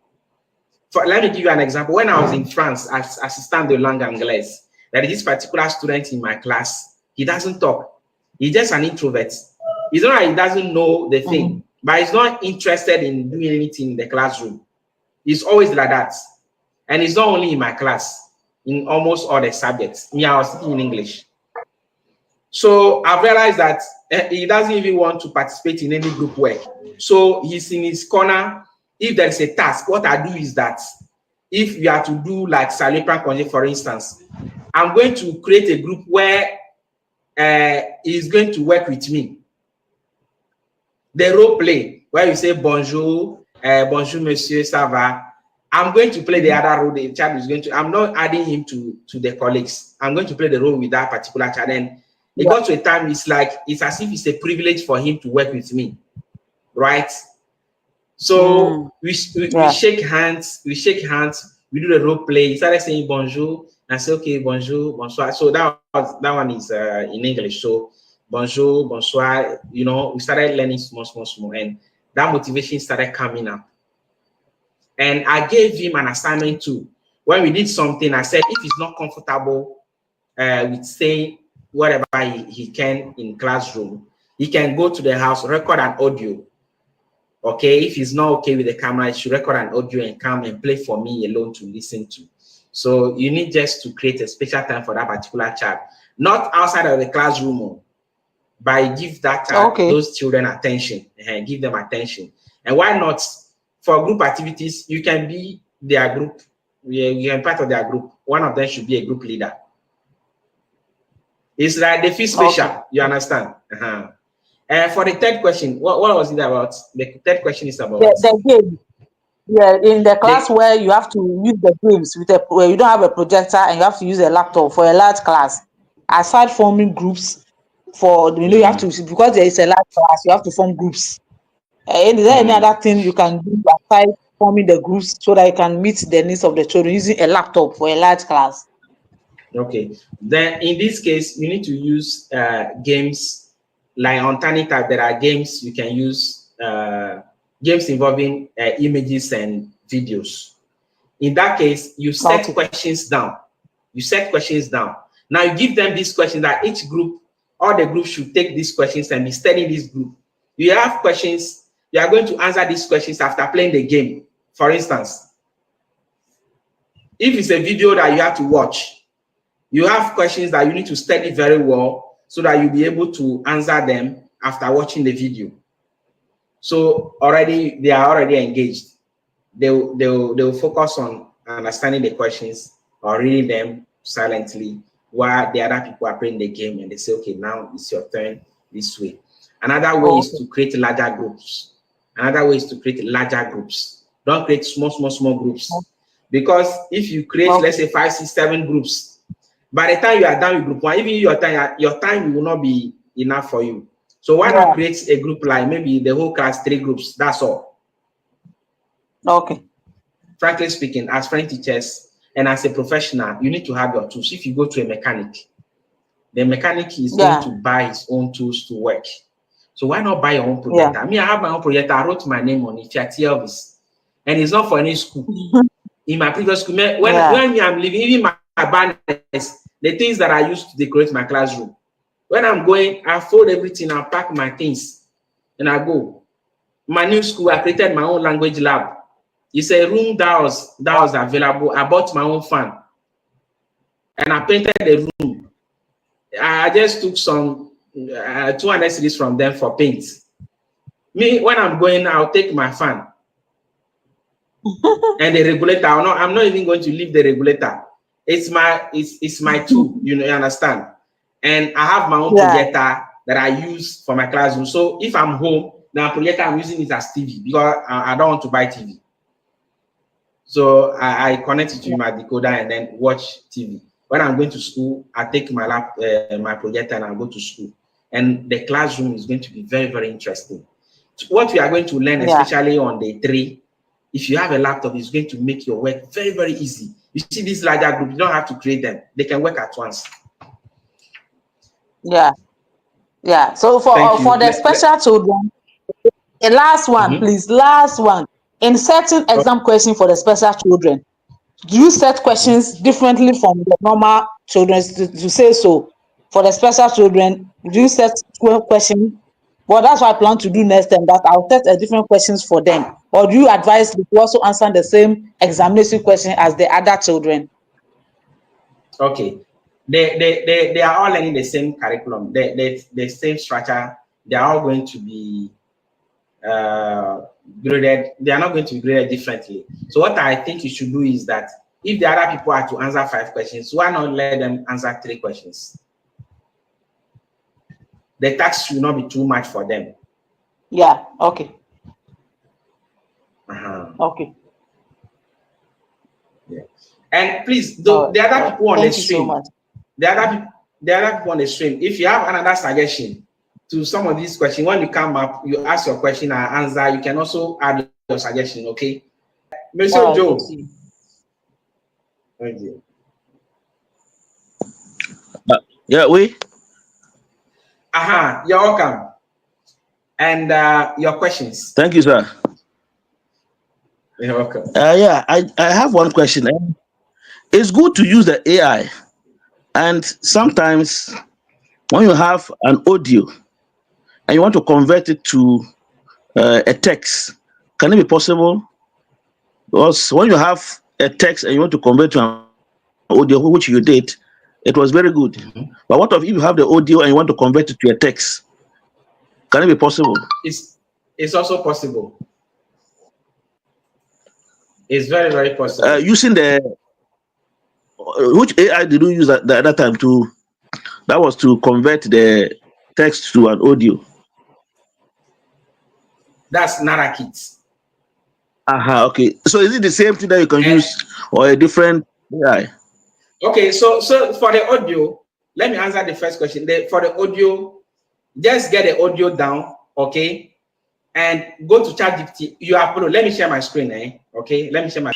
Let me give you an example. When I was in France as assistant de langue anglaise, there is this particular student in my class. He doesn't talk. He's just an introvert. It's not like he doesn't know the thing, but he's not interested in doing anything in the classroom. He's always like that. And it's not only in my class, in almost all the subjects. Me, I was speaking in English. So I've realized that he doesn't even want to participate in any group work. So he's in his corner. If there's a task, what I do is that if we are to do like Salut Prank Congé, for instance, I'm going to create a group where he's going to work with me. The role play, where you say bonjour, bonjour monsieur, ça va. I'm going to play the other role. The child is going to, I'm not adding him to the colleagues. I'm going to play the role with that particular child. And it got to a time, it's as if it's a privilege for him to work with me, right? So we shake hands, we do the role play. He started saying bonjour, and I said, okay, bonjour, bonsoir. So that one is in English. So bonjour, bonsoir, you know, we started learning small, and that motivation started coming up. And I gave him an assignment too. When we did something, I said, if he's not comfortable with saying whatever he can in classroom, he can go to the house, record an audio. Okay, if he's not okay with the camera, he should record an audio and come and play for me alone to listen to. So you need just to create a special time for that particular child, not outside of the classroom, but give that child, those children attention and give them attention. And why not? For group activities, you can be their group. You can be part of their group. One of them should be a group leader. It's like they feel special. You understand? For the third question, what was it about? The third question is about the game. Yeah, in the class where you have to use the games where you don't have a projector and you have to use a laptop for a large class. Aside forming groups for you have to, because there is a large class, you have to form groups. Is there any other thing you can do aside forming the groups so that you can meet the needs of the children using a laptop for a large class? Okay, then in this case, you need to use games like on Tanita. There are games you can use, games involving images and videos. In that case, you set questions down. You set questions down. Now you give them these questions that each group, all the groups should take these questions and be studying this group. You have questions. You are going to answer these questions after playing the game. For instance, if it's a video that you have to watch, you have questions that you need to study very well so that you'll be able to answer them after watching the video. So they are already engaged. They'll focus on understanding the questions or reading them silently while the other people are playing the game, and they say, okay, now it's your turn this way. Another way is to create larger groups. Don't create small groups. Because if you create, let's say 5, 6, 7 groups, by the time you are done with group 1, even your time will not be enough for you. So why not create a group like maybe the whole class 3 groups? That's all. Okay. Frankly speaking, as French teachers and as a professional, you need to have your tools. If you go to a mechanic, the mechanic is going to buy his own tools to work. So why not buy your own projector? I mean, I have my own projector. I wrote my name on it, Fiat Elvis. And it's not for any school. In my previous school, when I'm leaving, even my banners, the things that I used to decorate my classroom, when I'm going, I fold everything, I pack my things, and I go. My new school, I created my own language lab. It's a room that was available. I bought my own fan, and I painted the room. I just took some 200 series from them for paint. Me, when I'm going, I'll take my fan and the regulator. I'm not even going to leave the regulator. It's my tool. You understand? And I have my own projector that I use for my classroom. So if I'm home, now projector I'm using it as TV because I don't want to buy TV. So I connect it to my decoder and then watch TV. When I'm going to school, I take my my projector and I go to school. And the classroom is going to be very, very interesting. what we are going to learn, Yeah. especially on day 3, if you have a laptop, it's going to make your work very, very easy. You see this larger group, you don't have to create them. They can work at once. Yeah. Yeah. So Thank you. for the special children, the last one, please, last one. In certain exam question for the special children, do you set questions differently from the normal children to say so? For the special children, do you set questions? Well, that's what I plan to do next time, that I'll set a different questions for them. Or do you advise them to also answer the same examination question as the other children? Okay. They are all learning the same curriculum, the same structure. They are all going to be graded. They are not going to be graded differently. So what I think you should do is that if the other people are to answer 5 questions, why not let them answer 3 questions? The task should not be too much for them. Yeah. Okay. Okay. Yeah. And please, the other people on the stream, the other people on the stream, if you have another suggestion to some of these questions, when you come up, you ask your question and answer, you can also add your suggestion, okay? Monsieur Joe. Thank you. Yeah, we. You're welcome. And your questions. Thank you, sir. You're welcome. Yeah, I have one question. It's good to use the AI, and sometimes when you have an audio and you want to convert it to a text, can it be possible? Because when you have a text and you want to convert to an audio, which you did, it was very good. But what if you have the audio and you want to convert it to a text? Can it be possible? It's also possible. It's very, very possible. Using which AI did you use at that time to? That was to convert the text to an audio. That's Narakit. Okay. So is it the same thing that you can use, or a different AI? Okay. So for the audio, let me answer the first question. For the audio, just get the audio down, okay, and go to ChatGPT. You upload. Let me share my screen, okay. Let me share my.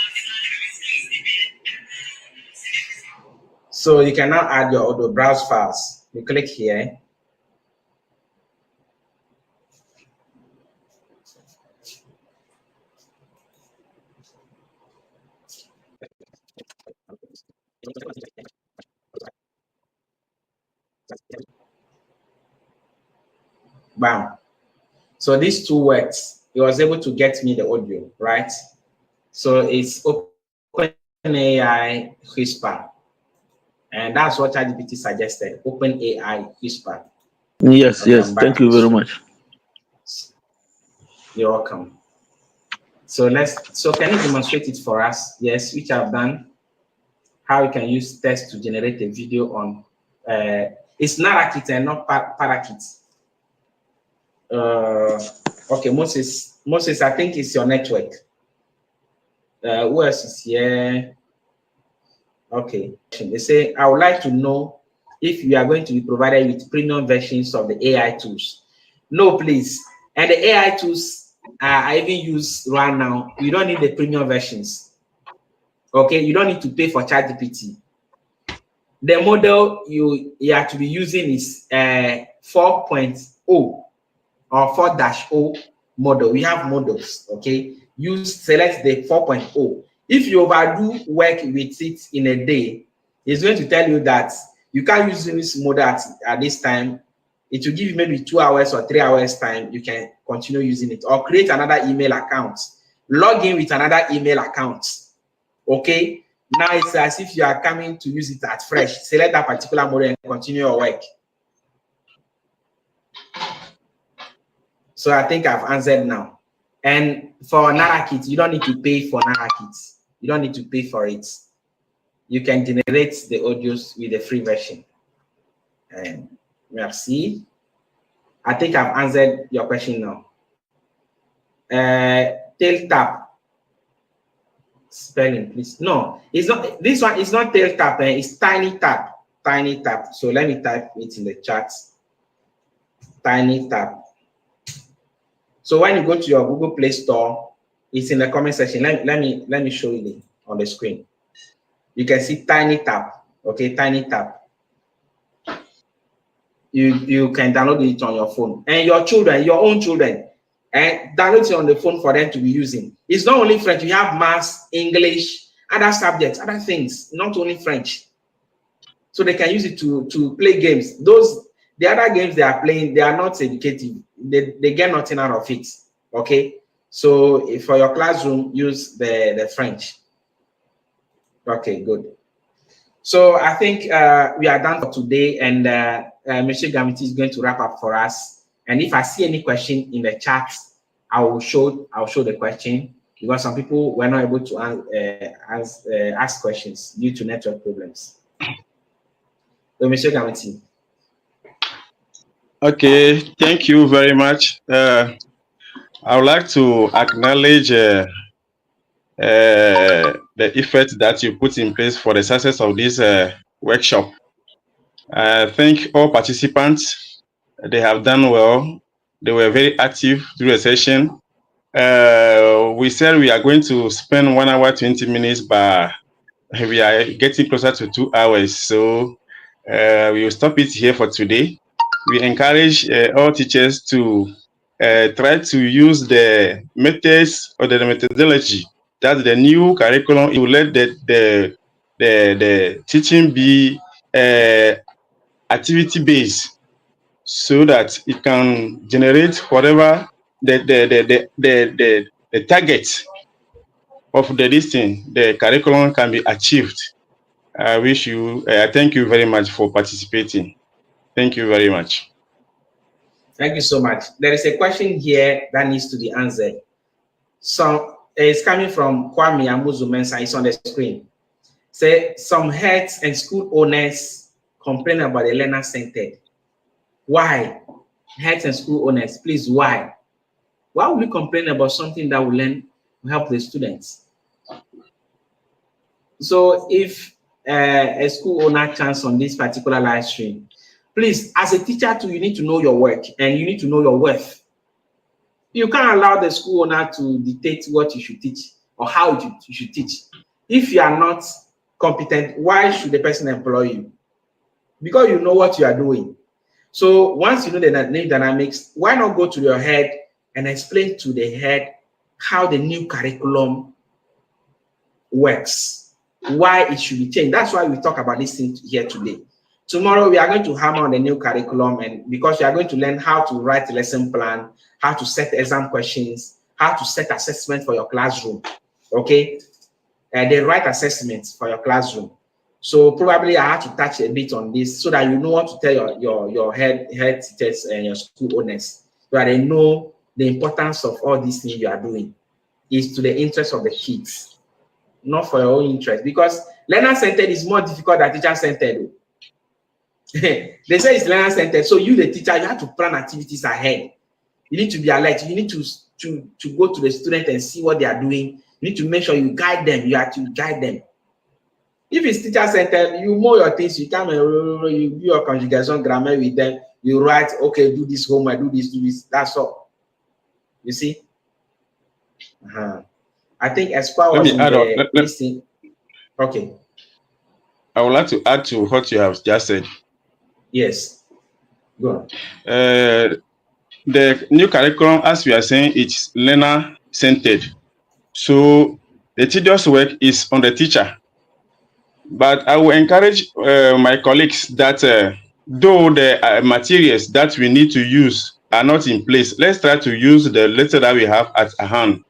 So you can now add your audio browse files. You click here. Bam. So these 2 words, it was able to get me the audio, right? So it's OpenAI Whisper. And that's what ChatGPT suggested, OpenAI Whisper. Yes, yes. Thank you very much. You're welcome. So can you demonstrate it for us? Yes, which I've done. How you can use text to generate a video on it's Narakit and not Parakit. Okay, Moses, I think it's your network. Who else is here? Okay, they say, I would like to know if you are going to be provided with premium versions of the AI tools. No, please. And the AI tools I even use right now, you don't need the premium versions. Okay, you don't need to pay for ChatGPT. The model you have to be using is 4.0 or 4-0 model. We have models, okay? You select the 4.0. If you overdo work with it in a day, it's going to tell you that you can't use this model at this time. It will give you maybe 2 hours or 3 hours time. You can continue using it or create another email account. Log in with another email account. Okay? Now it's as if you are coming to use it at fresh. Select that particular model and continue your work. So I think I've answered now. And for Narakit, you don't need to pay for Narakit. You don't need to pay for it. You can generate the audios with the free version. And merci. I think I've answered your question now. Tail tap. Spelling, please. No, it's not. This one is not tail tap. It's tiny tap. Tiny tap. So let me type it in the chat. Tiny tap. So when you go to your Google Play Store, it's in the comment section. Let me show you on the screen. You can see TinyTap. Okay, TinyTap. You can download it on your phone, and your children, your own children, and download it on the phone for them to be using. It's not only French. You have maths, English, other subjects, other things, not only French. So they can use it to play games. The other games they are playing, they are not educative. They get nothing out of it. Okay. So if for your classroom, use the French. Okay, good. So I think we are done for today, and Mr. Gamiti is going to wrap up for us. And if I see any question in the chat, I'll show the question, because some people were not able to ask questions due to network problems. So, Mr. Gamiti. Okay, thank you very much. I would like to acknowledge the effort that you put in place for the success of this workshop. I thank all participants. They have done well. They were very active through the session. We said we are going to spend 1 hour, 20 minutes, but we are getting closer to 2 hours. So we will stop it here for today. We encourage all teachers to try to use the methods or the methodology that the new curriculum. It will let the teaching be activity based, so that it can generate whatever the target of the listing, the curriculum can be achieved. I thank you very much for participating. Thank you very much. Thank you so much. There is a question here that needs to be answered. So it's coming from Kwame Amuzu Mensa. It's on the screen. Say some heads and school owners complain about the learner-centered. Why? Heads and school owners, please, why? Why would we complain about something that will help the students? So if a school owner chance on this particular live stream, please, as a teacher too, you need to know your work and you need to know your worth. You can't allow the school owner to dictate what you should teach or how you should teach. If you are not competent, why should the person employ you? Because you know what you are doing. So once you know the new dynamics, why not go to your head and explain to the head how the new curriculum works, why it should be changed. That's why we talk about this thing here today. Tomorrow, we are going to hammer on the new curriculum, and because you are going to learn how to write a lesson plan, how to set exam questions, how to set assessment for your classroom, okay? The right assessments for your classroom. So probably I have to touch a bit on this so that you know what to tell your head teachers and your school owners, so that they know the importance of all these things you are doing is to the interest of the kids, not for your own interest. Because learner-centered is more difficult than teacher-centered. They say it's learner-centered, so you, the teacher, you have to plan activities ahead. You need to be alert. You need to go to the student and see what they are doing. You need to make sure you guide them. You have to guide them. If it's teacher-centered, you know your things. You come and you do your conjugation grammar with them. You write, okay, do this homework, do this. That's all. You see? I think as far as this thing. Okay. I would like to add to what you have just said. Yes. Go on. The new curriculum, as we are saying, it's learner-centered. So the tedious work is on the teacher. But I will encourage my colleagues that though the materials that we need to use are not in place, let's try to use the letter that we have at hand.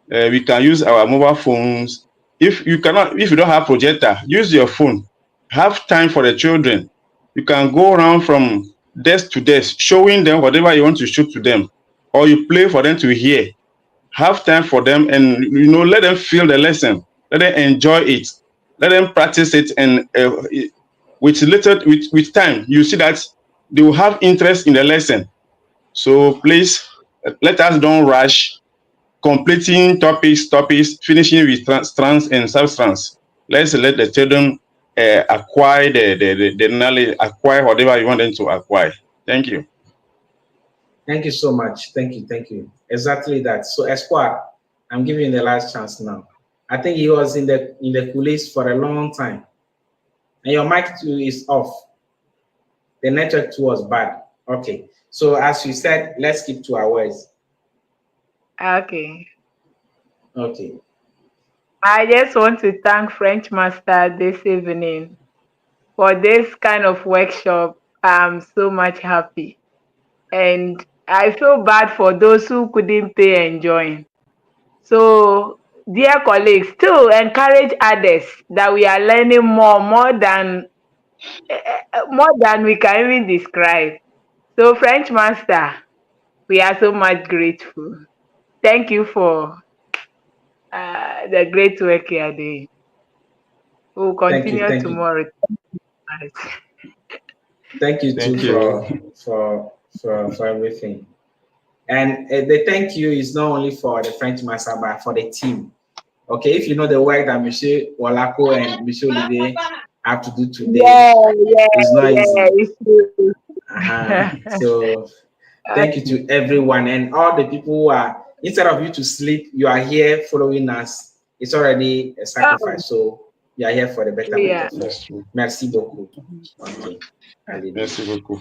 We can use our mobile phones. If you don't have projector, use your phone. Have time for the children. You can go around from desk to desk, showing them whatever you want to show to them, or you play for them to hear. Have time for them, and let them feel the lesson. Let them enjoy it. Let them practice it, and with time, you see that they will have interest in the lesson. So please, let us don't rush completing topics, finishing with strands and substance. Let's let the children acquire the knowledge, acquire whatever you want them to acquire. Thank you. Thank you so much. Thank you. Exactly that. So Espoir, I'm giving you the last chance now. I think he was in the coulisses for a long time. And your mic too is off. The network too was bad. Okay. So as you said, let's keep to our words. Okay. Okay. I just want to thank French Master this evening for this kind of workshop. I'm so much happy. And I feel bad for those who couldn't pay and join. So, dear colleagues, still encourage others that we are learning more than we can even describe. So, French Master, we are so much grateful. Thank you for the great work you are doing. We'll continue Thank tomorrow. Thank you too for everything. And the thank you is not only for the French Master, but for the team. Okay, if you know the work that Monsieur Walako and Monsieur Olivier have to do today, it's not easy. So thank you to everyone and all the people who are, instead of you to sleep, you are here following us. It's already a sacrifice. So you are here for the better. Merci beaucoup. Okay. Merci beaucoup.